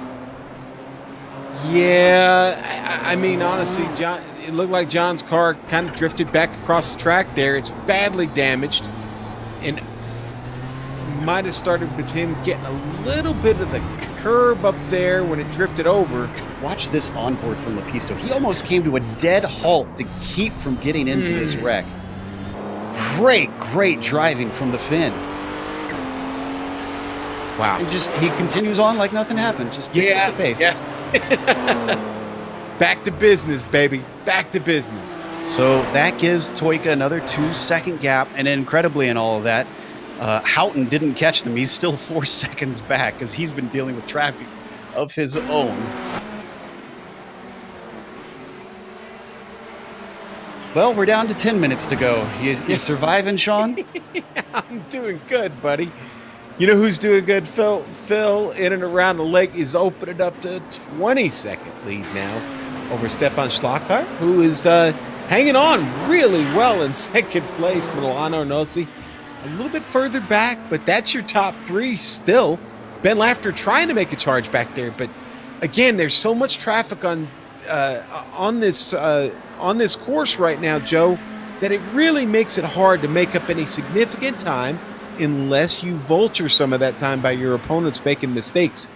Yeah, I mean, honestly, John, it looked like John's car kind of drifted back across the track there. It's badly damaged, and might have started with him getting a little bit of the curb up there when it drifted over. watch this onboard from Lepisto. He almost came to a dead halt to keep from getting into this wreck. Great driving from the Finn. Wow. And he continues on like nothing happened. Just picks up the pace. Back to business, baby. Back to business. So that gives Toyka another 2-second gap. And incredibly in all of that, Houghton didn't catch them. He's still 4 seconds back because he's been dealing with traffic of his own. Well, we're down to 10 minutes to go. You surviving, Sean? Yeah, I'm doing good, buddy. You know who's doing good? Phil in and around the lake is opening up to a 20-second lead now over Stefan Schlachar, who is hanging on really well in second place. Milano Nossi a little bit further back, but that's your top three still. Ben Lafter trying to make a charge back there, but again, there's so much traffic on this course right now, Joe, that it really makes it hard to make up any significant time unless you vulture some of that time by your opponents making mistakes.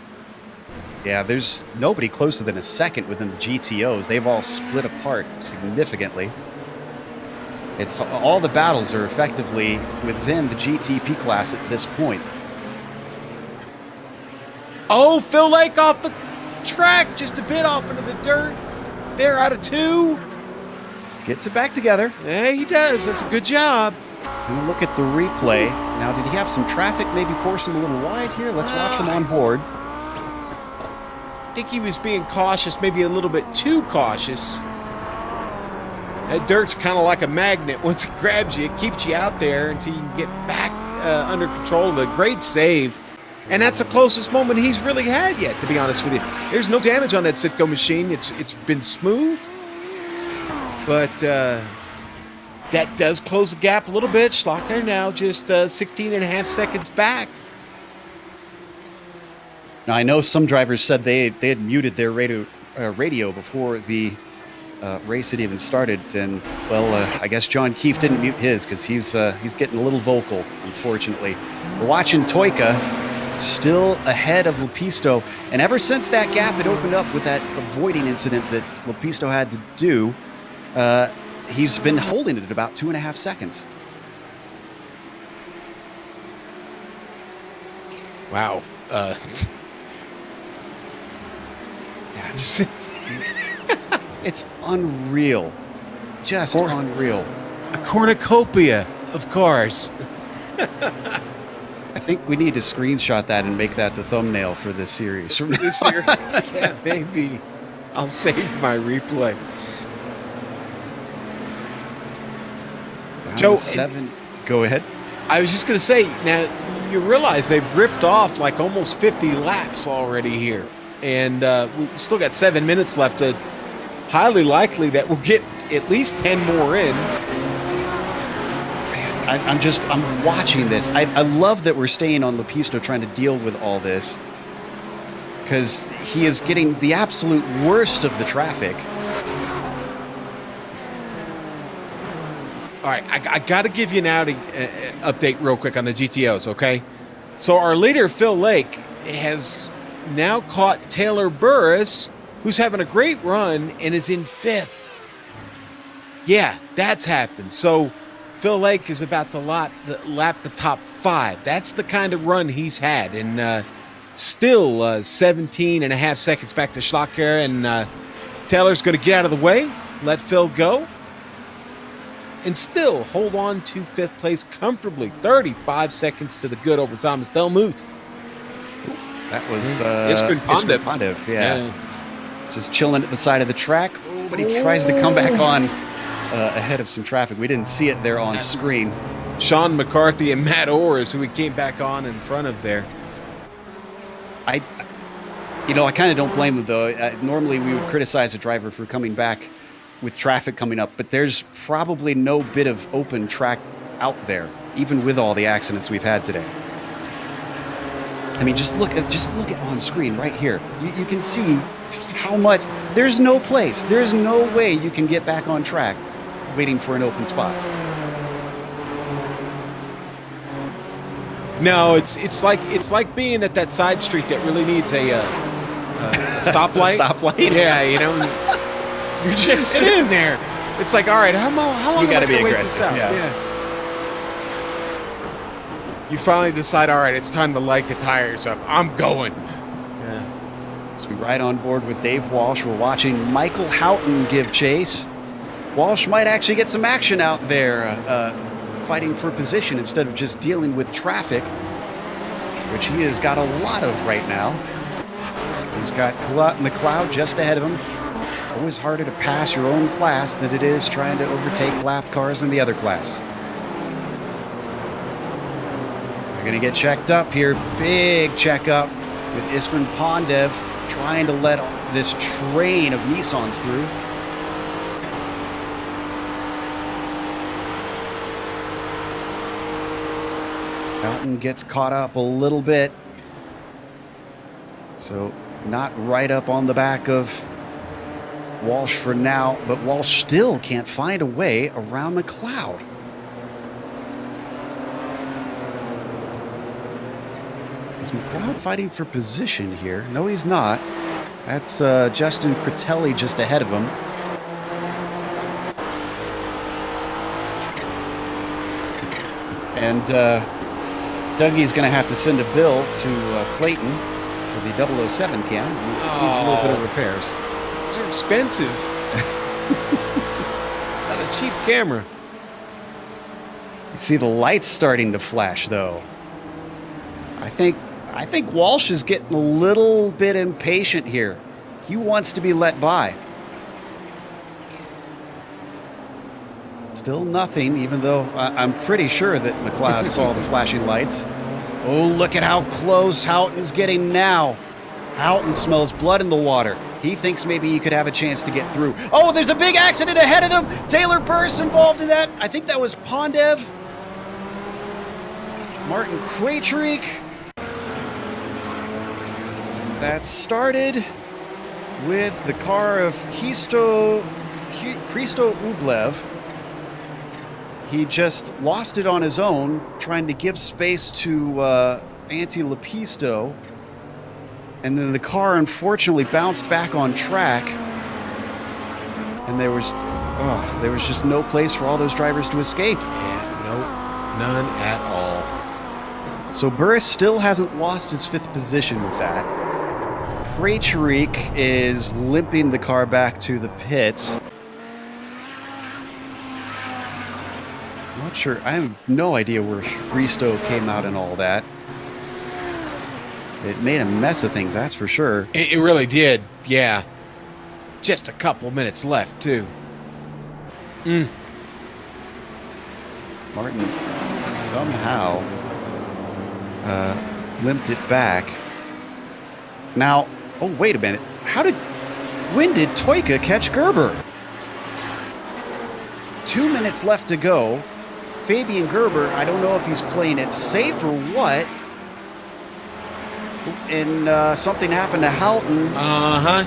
Yeah, there's nobody closer than a second within the GTOs. They've all split apart significantly. It's all the battles are effectively within the GTP class at this point. Oh, Phil Lake off the track, just a bit off into the dirt. They're out of 2. Gets it back together. Yeah, he does. That's a good job. And look at the replay. Now, did he have some traffic maybe force him a little wide here? Let's watch him on board. I think he was being cautious, maybe a little bit too cautious. That dirt's kind of like a magnet. Once it grabs you, it keeps you out there until you can get back under control of a great save. And that's the closest moment he's really had yet, to be honest with you. There's no damage on that Sitco machine. It's been smooth. But that does close the gap a little bit. Schlacher now just 16 and a half seconds back. Now, I know some drivers said they had muted their radio before the race had even started. And, well, I guess John Keefe didn't mute his because he's getting a little vocal, unfortunately. We're watching Toyka still ahead of Lepisto. And ever since that gap had opened up with that avoiding incident that Lepisto had to do, he's been holding it at about 2.5 seconds. Wow. It's unreal. Just unreal. A cornucopia of cars. I think we need to screenshot that and make that the thumbnail for this series. Yeah, maybe. I'll save my replay. Joe, 7. Go ahead. I was just going to say, now you realize they've ripped off like almost 50 laps already here. And we've still got 7 minutes left. Highly likely that we'll get at least 10 more in. I'm watching this. I love that we're staying on Lepisto trying to deal with all this, because he is getting the absolute worst of the traffic. All right, I got to give you an update real quick on the GTOs, okay? So our leader, Phil Lake, has now caught Taylor Burris, who's having a great run and is in 5th. Yeah, that's happened. So Phil Lake is about to lap the top 5. That's the kind of run he's had. And still 17 and a half seconds back to Schlacher. And Taylor's going to get out of the way, let Phil go, and still hold on to 5th place comfortably. 35 seconds to the good over Thomas Delmuth. That was Iskren Pondiv, yeah. Just chilling at the side of the track, but he tries to come back on ahead of some traffic. We didn't see it there on screen. Sean McCarthy and Matt Orr, who he came back on in front of there. I kind of don't blame him, though. Normally, we would criticize a driver for coming back with traffic coming up, but there's probably no bit of open track out there, even with all the accidents we've had today. I mean, just look at on screen right here. You can see how much. There's no place. There's no way you can get back on track waiting for an open spot. No, it's like being at that side street that really needs a stoplight. Stoplight. Yeah, you know, you're just sitting there. It's like, all right, how long You am I gotta be going to wait this aggressive, out? yeah. You finally decide, all right, it's time to light the tires up. I'm going. Yeah. So we ride on board with Dave Walsh. We're watching Michael Houghton give chase. Walsh might actually get some action out there, fighting for position instead of just dealing with traffic, which he has got a lot of right now. He's got McLeod just ahead of him. Always harder to pass your own class than it is trying to overtake lap cars in the other class. They're going to get checked up here. Big checkup with Isman Pondev trying to let this train of Nissans through. Houghton gets caught up a little bit. So not right up on the back of Walsh for now, but Walsh still can't find a way around McLeod. Is McLeod fighting for position here? No, he's not. That's Justin Critelli just ahead of him. And Dougie's going to have to send a bill to Clayton for the 007 cam. Needs a little bit of repairs. These are expensive. It's not a cheap camera. You see the lights starting to flash, though. I think Walsh is getting a little bit impatient here. He wants to be let by. Still nothing, even though I'm pretty sure that McLeod saw the flashing lights. Oh, look at how close Houghton's getting now. Houghton smells blood in the water. He thinks maybe he could have a chance to get through. Oh, there's a big accident ahead of them. Taylor Burse involved in that. I think that was Pondev. Martin Krejcik. That started with the car of Hristo Ublev. He just lost it on his own, trying to give space to Antti Lepisto. And then the car unfortunately bounced back on track. And there was just no place for all those drivers to escape. Yeah, no, none at all. So Burris still hasn't lost his 5th position with that. Krejcik is limping the car back to the pits. I'm not sure. I have no idea where Hristo came out and all that. It made a mess of things, that's for sure. It really did, yeah. Just a couple minutes left, too. Martin somehow limped it back. Now, oh, wait a minute. When did Toyka catch Gerber? 2 minutes left to go. Fabian Gerber, I don't know if he's playing it safe or what. And something happened to Houghton.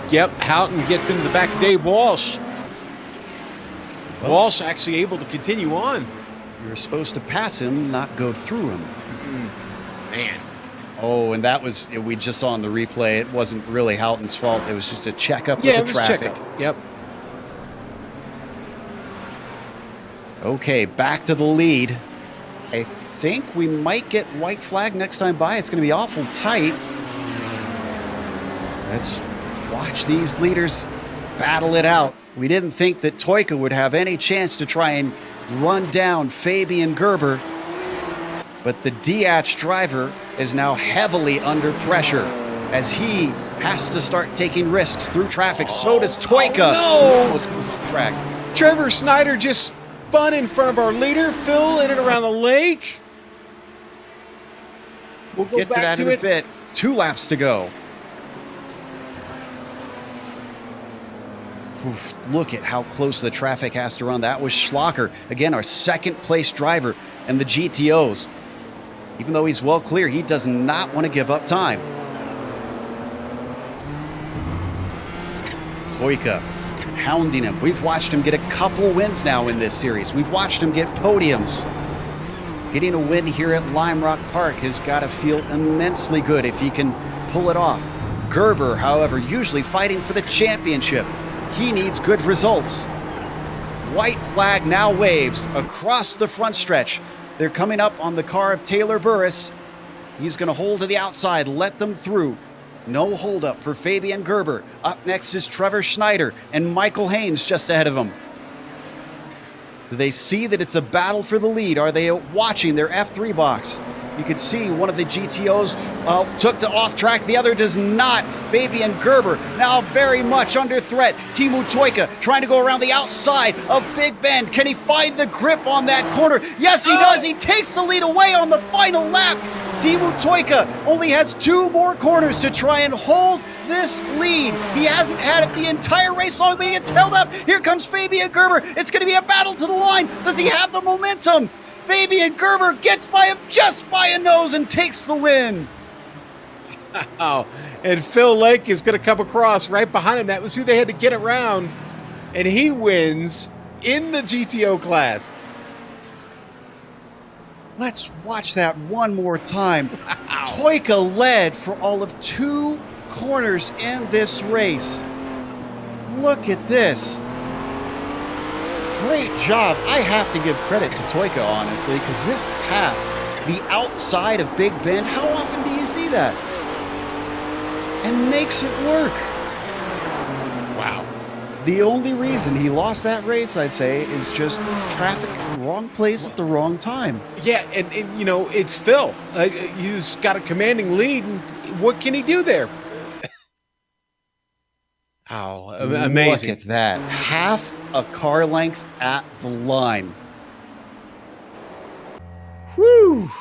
Yep, Houghton gets into the back of Dave Walsh. Well, Walsh actually able to continue on. You're supposed to pass him, not go through him. Man. Oh, and that was, we just saw in the replay, it wasn't really Houghton's fault. It was just a checkup Yeah, with it the was traffic. checkup. Yep. Okay, back to the lead. I think we might get white flag next time by. It's going to be awful tight. Let's watch these leaders battle it out. We didn't think that Toyka would have any chance to try and run down Fabian Gerber, but the Diach driver is now heavily under pressure as he has to start taking risks through traffic. So does Toyka. no! Almost goes off track. Trevor Snyder just spun in front of our leader. Phil in and around the lake. We'll go Get to back that to in a it. bit. 2 laps to go. Oof, look at how close the traffic has to run. That was Schlacher. Again, our 2nd place driver in the GTOs. Even though he's well clear, he does not want to give up time. Toyka hounding him. We've watched him get a couple wins now in this series. We've watched him get podiums. Getting a win here at Lime Rock Park has got to feel immensely good if he can pull it off. Gerber, however, usually fighting for the championship. He needs good results. White flag now waves across the front stretch. They're coming up on the car of Taylor Burris. He's going to hold to the outside, let them through. No holdup for Fabian Gerber. Up next is Trevor Schneider and Michael Haynes just ahead of him. Do they see that it's a battle for the lead? Are they watching their F3 box? You can see one of the GTOs took to off track. The other does not. Fabian Gerber now very much under threat. Teemu Toika trying to go around the outside of Big Bend. Can he find the grip on that corner? Yes, he does. He takes the lead away on the final lap. Teemu Toika only has 2 more corners to try and hold this lead. He hasn't had it the entire race long, but it's held up. Here comes Fabian Gerber. It's going to be a battle to the line. Does he have the momentum? Fabian Gerber gets by him just by a nose and takes the win. Wow. And Phil Lake is going to come across right behind him. That was who they had to get around. And he wins in the GTO class. Let's watch that one more time. Wow. Toika led for all of 2 corners in this race. Look at this. Great job. I have to give credit to Toika, honestly, because this pass, the outside of Big Bend, how often do you see that? And makes it work. Wow. The only reason he lost that race, I'd say, is just traffic, wrong place at the wrong time. Yeah, and you know, it's Phil. He's got a commanding lead, and what can he do there? Oh, amazing. Look at that. Half a car length at the line. Whew.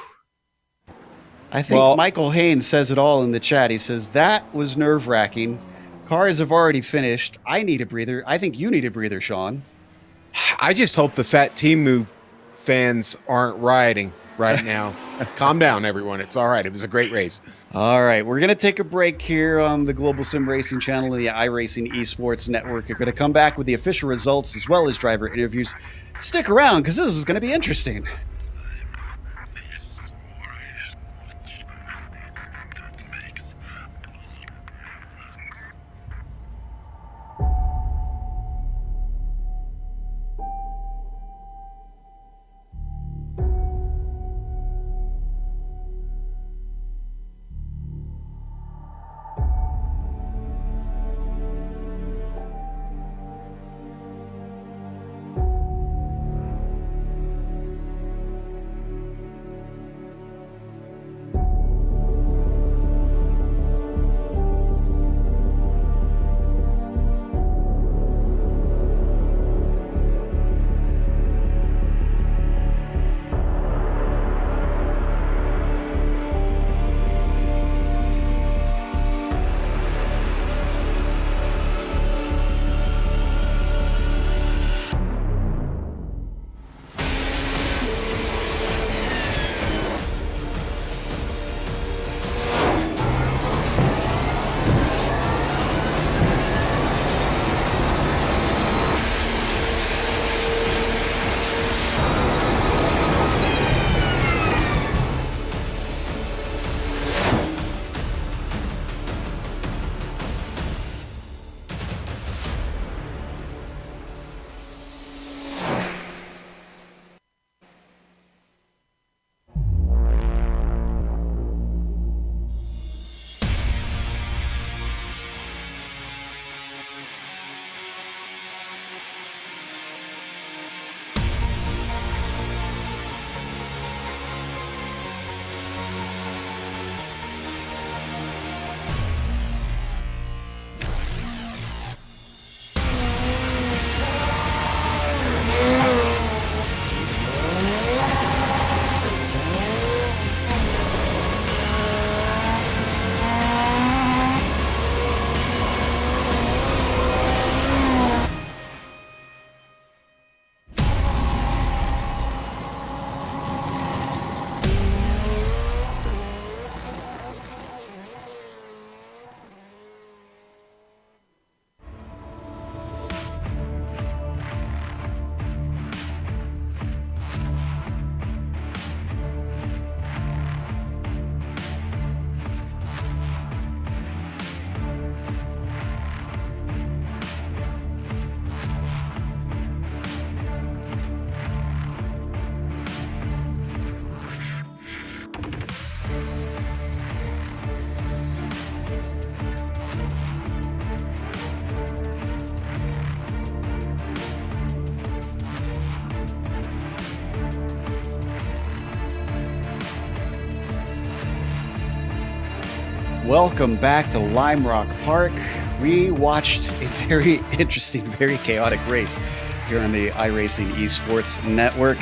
I think Michael Haynes says it all in the chat. He says, that was nerve-wracking. Cars have already finished. I need a breather. I think you need a breather, Sean. I just hope the Fat Teemu fans aren't rioting right now. Calm down, everyone. It's all right. It was a great race. All right, we're going to take a break here on the Global Sim Racing channel and the iRacing Esports Network. We're going to come back with the official results as well as driver interviews. Stick around because this is going to be interesting. Welcome back to Lime Rock Park. We watched a very interesting, very chaotic race here on the iRacing Esports Network.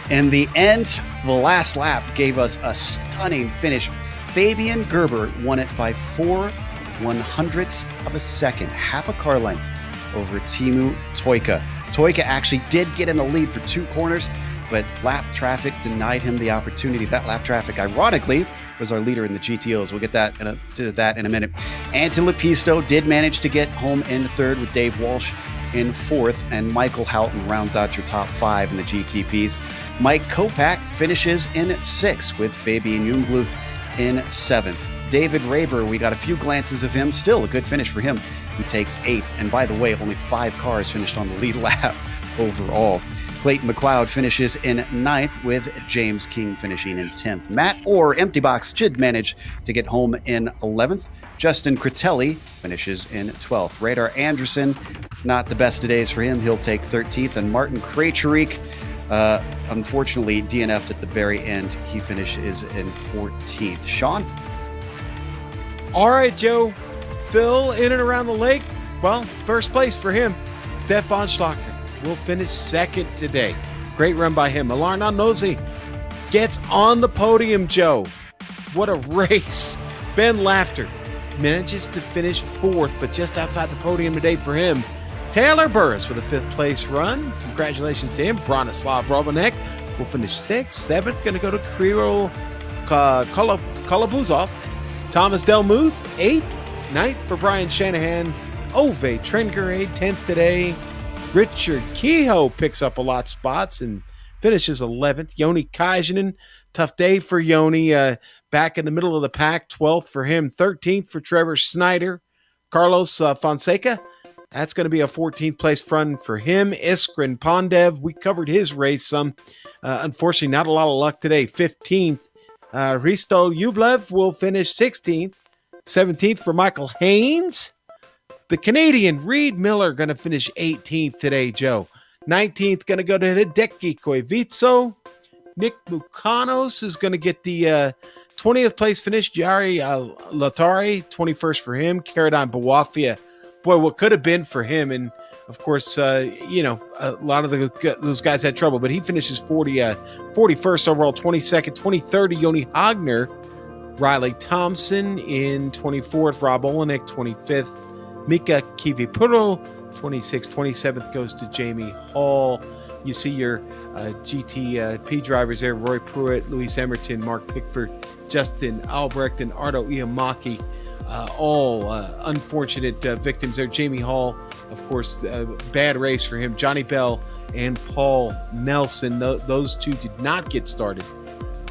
In the end, the last lap gave us a stunning finish. Fabian Gerber won it by 4/100ths of a second, half a car length over Teemu Toika. Toika actually did get in the lead for 2 corners, but lap traffic denied him the opportunity. That lap traffic, ironically, was our leader in the GTOs. We'll get to that in a minute. Anton Lepisto did manage to get home in 3rd with Dave Walsh in 4th, and Michael Houghton rounds out your top 5 in the GTPs. Mike Kopak finishes in 6th with Fabian Jungbluth in 7th. David Raber, we got a few glances of him. Still a good finish for him. He takes 8th. And by the way, only 5 cars finished on the lead lap overall. Clayton McLeod finishes in 9th with James King finishing in 10th. Matt Orr, Empty Box, did manage to get home in 11th. Justin Critelli finishes in 12th. Radar Anderson, not the best of days for him. He'll take 13th. And Martin Krejcik, unfortunately, DNF'd at the very end. He finishes in 14th. Sean? All right, Joe. Phil in and around the lake. Well, first place for him. Stefan Schlachter will finish 2nd today. Great run by him. Alarna Nosy gets on the podium, Joe. What a race. Ben Laughter manages to finish 4th, but just outside the podium today for him. Taylor Burris with a 5th place run. Congratulations to him. Bronislav Romanek will finish 6th. 7th, going to go to Kirill Kolobuzov. Thomas Delmuth, 8th. 9th for Brian Shanahan. Ove Trengere, 10th today. Richard Kehoe picks up a lot of spots and finishes 11th. Yoni Kajanen, tough day for Yoni. Back in the middle of the pack, 12th for him. 13th for Trevor Snyder. Carlos Fonseca, that's going to be a 14th place run for him. Iskren Pondev, we covered his race some. Unfortunately, not a lot of luck today. 15th. Risto Yublev will finish 16th. 17th for Michael Haynes. The Canadian Reed Miller going to finish 18th today, Joe. 19th going to go to Hideki Koivico. Nick Mukanos is going to get the 20th place finish. Jari Latari, 21st for him. Karadine Bawafia. Boy, what could have been for him. And, of course, a lot of those guys had trouble. But he finishes 41st overall, 22nd. 23rd, Yoni Hagner. Riley Thompson in 24th. Rob Olenek, 25th. Mika Kivipuro, 26th. 27th goes to Jamie Hall. You see your GTP drivers there. Roy Pruitt, Louis Emerton, Mark Pickford, Justin Albrecht, and Ardo Iamaki. All unfortunate victims there. Jamie Hall, of course, bad race for him. Johnny Bell and Paul Nelson, those two did not get started.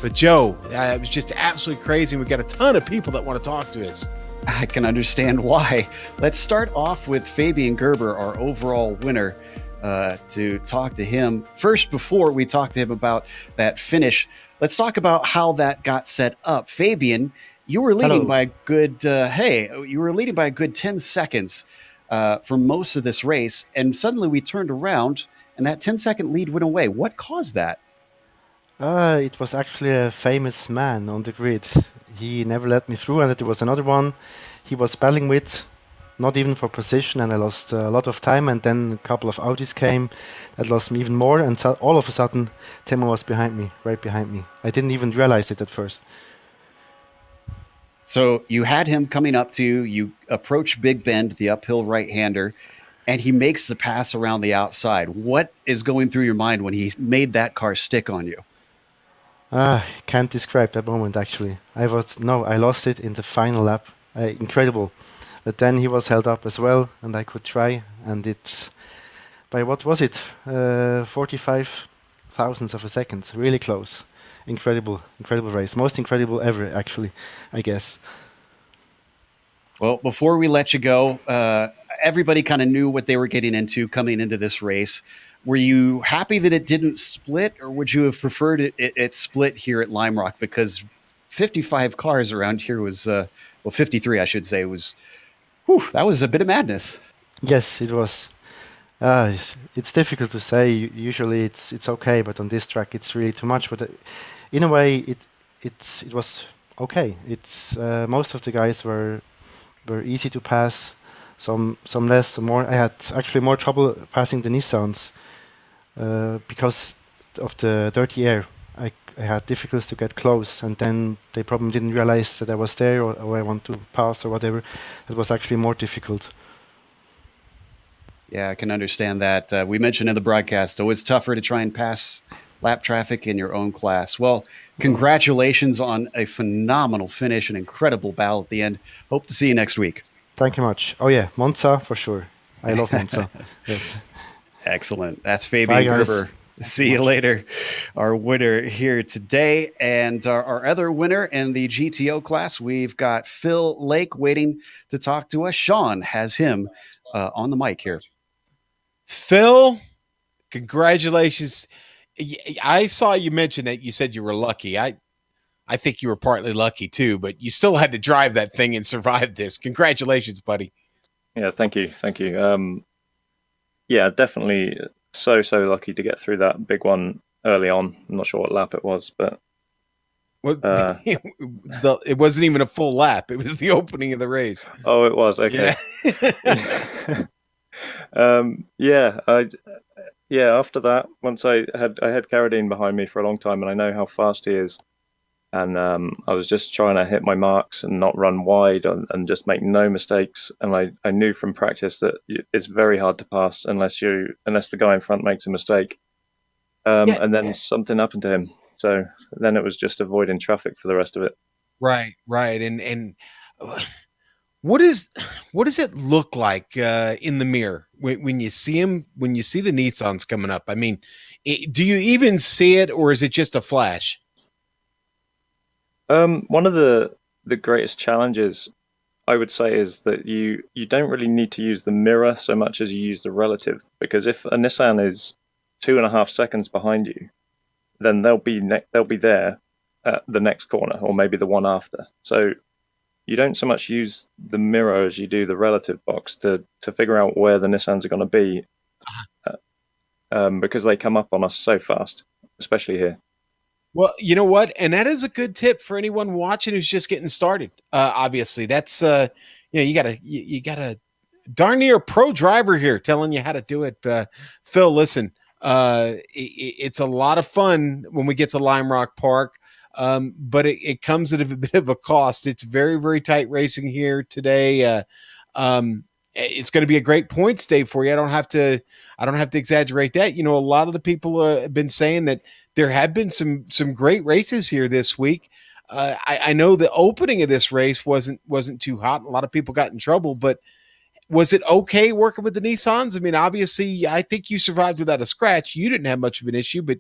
But Joe, it was just absolutely crazy. We've got a ton of people that want to talk to us. I can understand why. Let's start off with Fabian Gerber, our overall winner, to talk to him. First, before we talk to him about that finish, let's talk about how that got set up. Fabian, you were leading by a good, you were leading by a good 10 seconds for most of this race, and suddenly we turned around, and that 10-second lead went away. What caused that? It was actually a famous man on the grid. He never let me through, and there was another one he was battling with, not even for position, and I lost a lot of time, and then a couple of Audis came that lost me even more, and so all of a sudden Timo was behind me, right behind me. I didn't even realize it at first. So you had him coming up to you, you approach Big Bend, the uphill right-hander, and he makes the pass around the outside. What is going through your mind when he made that car stick on you? I can't describe that moment, actually. I lost it in the final lap. Incredible. But then he was held up as well, and I could try. And it's, by what was it? 45 thousandths of a second. Really close. Incredible race. Most incredible ever, actually, I guess. Well, before we let you go, everybody kind of knew what they were getting into coming into this race. Were you happy that it didn't split, or would you have preferred it split here at Lime Rock? Because 55 cars around here was, 53, I should say, that was a bit of madness. Yes, it was. It's difficult to say. Usually it's okay, but on this track it's really too much. But in a way, it was okay. It's most of the guys were easy to pass. Some less, some more. I had actually more trouble passing the Nissans because of the dirty air. I had difficulties to get close, and then they probably didn't realize that I was there, or I want to pass or whatever. It was actually more difficult. Yeah, I can understand that. We mentioned in the broadcast, it's tougher to try and pass lap traffic in your own class. Well, congratulations on a phenomenal finish, an incredible battle at the end. Hope to see you next week. Thank you much. Oh yeah, Monza for sure. I love Monza. Yes. Excellent. That's Fabian Gerber. See you later. Our winner here today. And our other winner in the GTO class, we've got Phil Lake waiting to talk to us. Sean has him on the mic here. Phil, congratulations. I saw you mention that you said you were lucky. I think you were partly lucky too, but you still had to drive that thing and survive this. Congratulations, buddy. Yeah, thank you. Thank you. Yeah, definitely so lucky to get through that big one early on. I'm not sure what lap it was, but it wasn't even a full lap. It was the opening of the race. Oh, it was. Okay. Yeah. After that, once I had Carradine behind me for a long time, and I know how fast he is, and I was just trying to hit my marks and not run wide and just make no mistakes. And I knew from practice that it's very hard to pass unless the guy in front makes a mistake. And then something happened to him, so then it was just avoiding traffic for the rest of it. Right. And what does it look like in the mirror when you see him, when you see the Nissans coming up? I mean, do you even see it, or is it just a flash? One of the greatest challenges, I would say, is that you don't really need to use the mirror so much as you use the relative, because if a Nissan is 2.5 seconds behind you, then they'll be there at the next corner, or maybe the one after. So you don't so much use the mirror as you do the relative box to figure out where the Nissans are going to be, because they come up on us so fast, especially here. Well, you know what? And that is a good tip for anyone watching who's just getting started. Obviously, that's you got a darn near pro driver here telling you how to do it. Phil, listen, it's a lot of fun when we get to Lime Rock Park, but it comes at a bit of a cost. It's very, very tight racing here today. It's going to be a great points day for you. I don't have to exaggerate that. You know, a lot of the people have been saying that there have been some great races here this week. I know the opening of this race wasn't too hot. A lot of people got in trouble, but was it okay working with the Nissans? I mean, obviously, I think you survived without a scratch. You didn't have much of an issue, but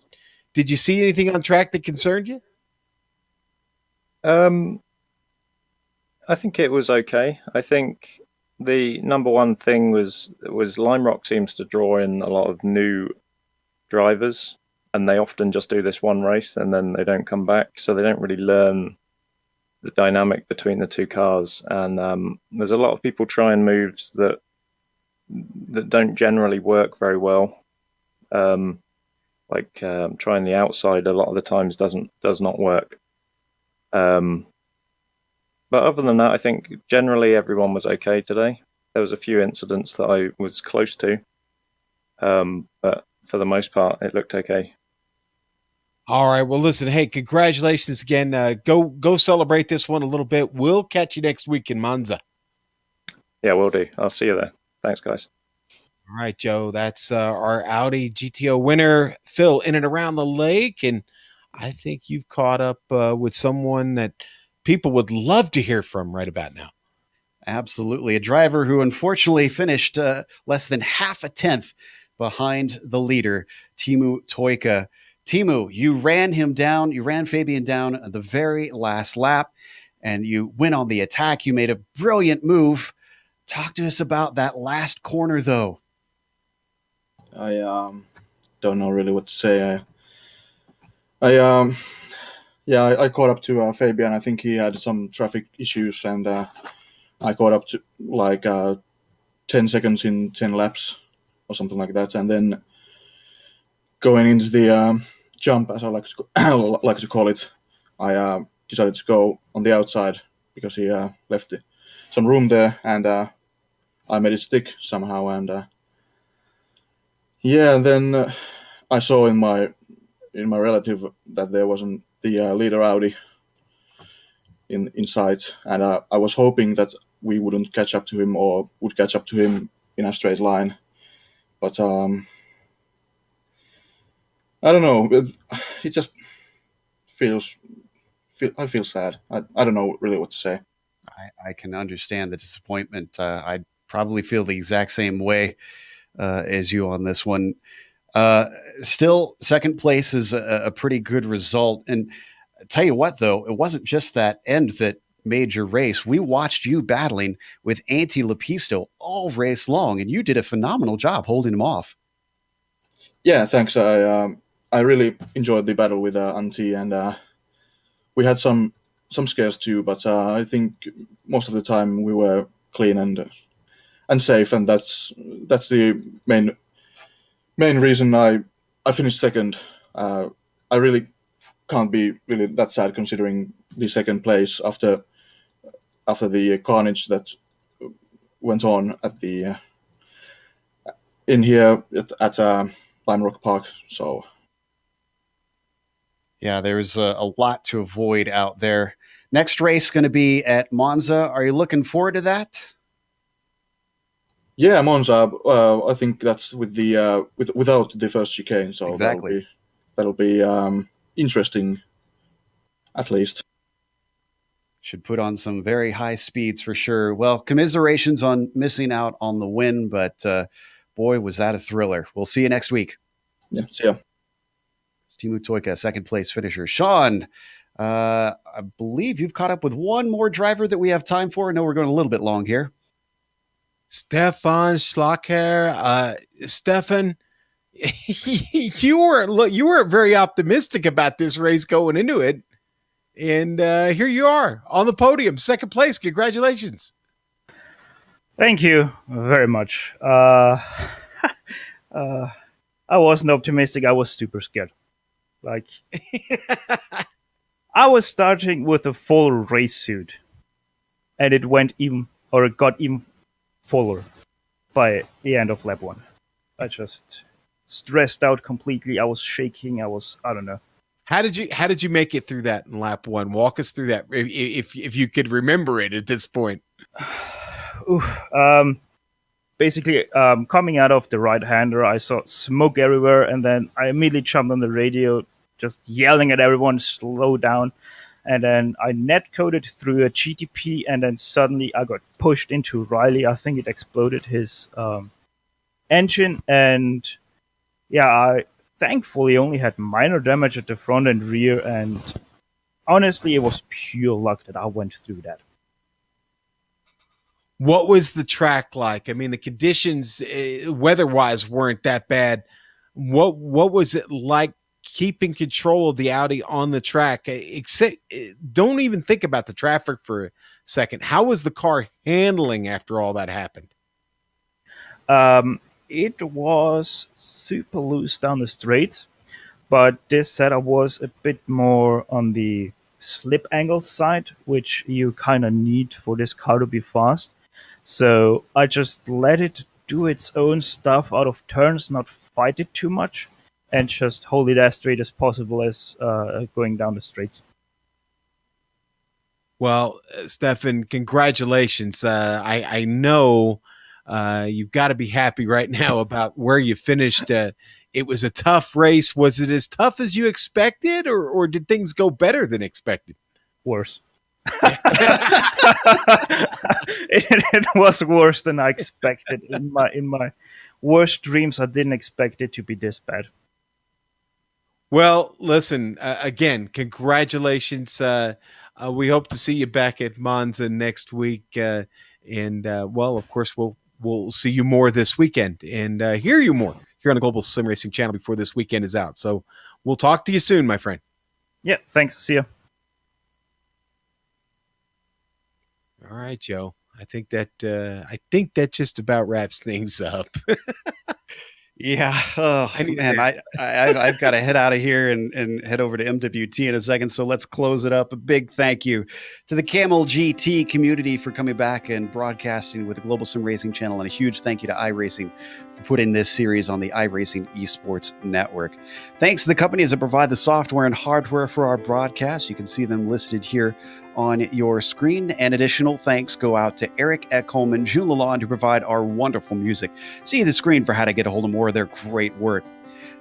did you see anything on track that concerned you? I think it was okay. I think the number one thing was Lime Rock seems to draw in a lot of new drivers, and they often just do this one race and then they don't come back, so they don't really learn the dynamic between the two cars. And there's a lot of people trying moves that don't generally work very well. Trying the outside a lot of the times does not work. But other than that, I think generally everyone was okay today. There was a few incidents that I was close to, but for the most part, it looked okay. All right. Well, listen, hey, congratulations again. Go celebrate this one a little bit. We'll catch you next week in Monza. Yeah, will do. I'll see you there. Thanks, guys. All right, Joe. That's our Audi GTO winner, Phil, in and around the lake. And I think you've caught up with someone that people would love to hear from right about now. Absolutely. A driver who unfortunately finished less than half a tenth behind the leader, Teemu Toika. Teemu, you ran him down. You ran Fabian down at the very last lap, and you went on the attack. You made a brilliant move. Talk to us about that last corner, though. I don't know really what to say. I caught up to Fabian. I think he had some traffic issues, and I caught up to 10 seconds in 10 laps or something like that. And then going into the jump, as I like to call it, I decided to go on the outside because he left some room there, and I made it stick somehow. And then I saw in my relative that there wasn't the leader Audi in sight, and I was hoping that we wouldn't catch up to him or would catch up to him in a straight line. But I don't know. It just I feel sad. I don't know really what to say. I can understand the disappointment. I'd probably feel the exact same way as you on this one. Still, second place is a pretty good result. And tell you what, though, it wasn't just that end that made your race. We watched you battling with Antti Lepisto all race long, and you did a phenomenal job holding him off. Yeah, thanks. I really enjoyed the battle with Antti, and we had some scares too. But I think most of the time we were clean and safe, and that's the main reason I finished second. I really can't be really that sad considering the second place after the carnage that went on at the in here at Lime Rock Park. So yeah, there's a lot to avoid out there. Next race going to be at Monza. Are you looking forward to that? Yeah, Monza. I think that's with the without the first chicane. So exactly. that'll be interesting, at least. Should put on some very high speeds for sure. Well, commiserations on missing out on the win, but boy, was that a thriller. We'll see you next week. Yeah, see ya. Timu Toika, second place finisher. Sean, I believe you've caught up with one more driver that we have time for. I know we're going a little bit long here. Stefan Schlacker. Stefan, you were very optimistic about this race going into it. And here you are on the podium, second place. Congratulations. Thank you very much. I wasn't optimistic. I was super scared. Like, I was starting with a full race suit, and it got even fuller by the end of lap 1. I just stressed out completely. I was shaking. I don't know. How did you make it through that in lap 1? Walk us through that if you could remember it at this point. Basically, coming out of the right-hander, I saw smoke everywhere, and then I immediately jumped on the radio, just yelling at everyone, slow down. And then I net-coded through a GTP, and then suddenly I got pushed into Riley. I think it exploded his engine, and yeah, I thankfully only had minor damage at the front and rear, and honestly, it was pure luck that I went through that. What was the track like? I mean, the conditions weather-wise weren't that bad. What was it like keeping control of the Audi on the track? Except, don't even think about the traffic for a second. How was the car handling after all that happened? It was super loose down the straights, but this setup was a bit more on the slip angle side, which you kind of need for this car to be fast. So I just let it do its own stuff out of turns, not fight it too much, and just hold it as straight as possible as going down the straights. Well, Stefan, congratulations. I know you've got to be happy right now about where you finished. It was a tough race. Was it as tough as you expected, or did things go better than expected? Worse. It was worse than I expected. In my worst dreams, I didn't expect it to be this bad. Well, listen, again, congratulations. We hope to see you back at Monza next week. Well, of course, we'll see you more this weekend and hear you more here on the Global Sim Racing channel before this weekend is out. So we'll talk to you soon, my friend. Yeah, thanks. See ya. All right, Joe. I think that just about wraps things up. Yeah. Oh, I need man. I've got to head out of here and head over to MWT in a second. So let's close it up. A big thank you to the Kamel GT community for coming back and broadcasting with the Global Sim Racing channel. And a huge thank you to iRacing for putting this series on the iRacing Esports Network. Thanks to the companies that provide the software and hardware for our broadcast. You can see them listed here on your screen. And additional thanks go out to Eric Ekholm and June Lalonde to provide our wonderful music. See the screen for how to get a hold of more of their great work.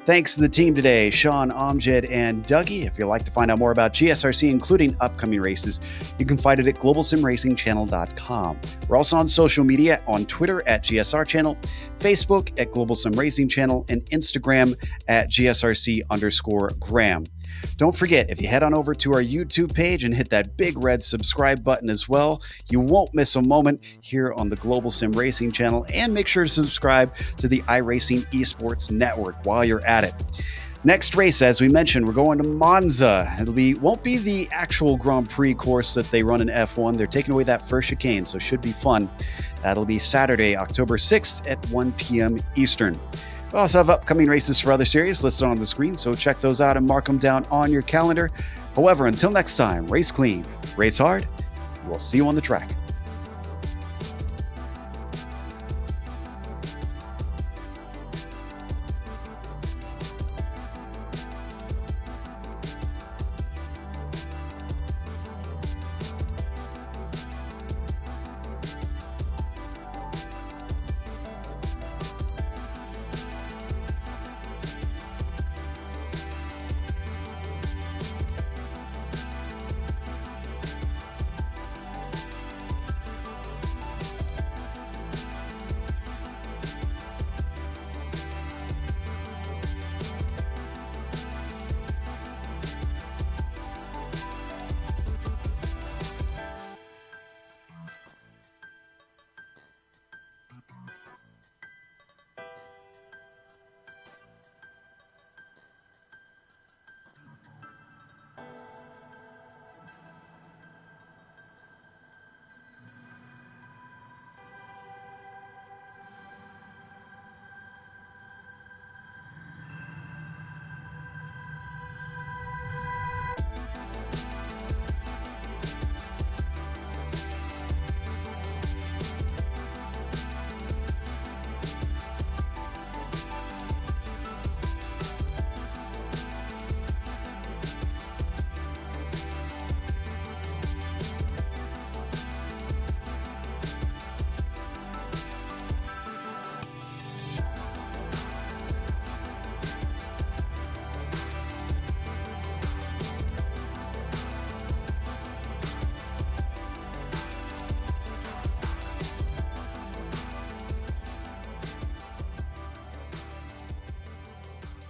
Thanks to the team today, Sean, Amjad, and Dougie. If you'd like to find out more about GSRC, including upcoming races, you can find it at globalsimracingchannel.com. We're also on social media on Twitter at GSR Channel, Facebook at Global Sim Racing Channel, and Instagram at GSRC_Graham. Don't forget, if you head on over to our YouTube page and hit that big red subscribe button as well, you won't miss a moment here on the Global Sim Racing channel. And make sure to subscribe to the iRacing Esports Network while you're at it. Next race, as we mentioned, we're going to Monza. Won't be the actual Grand Prix course that they run in F1. They're taking away that first chicane, so it should be fun. That'll be Saturday, October 6th at 1 p.m. Eastern. We also have upcoming races for other series listed on the screen, so check those out and mark them down on your calendar. However, until next time, race clean, race hard. We'll see you on the track.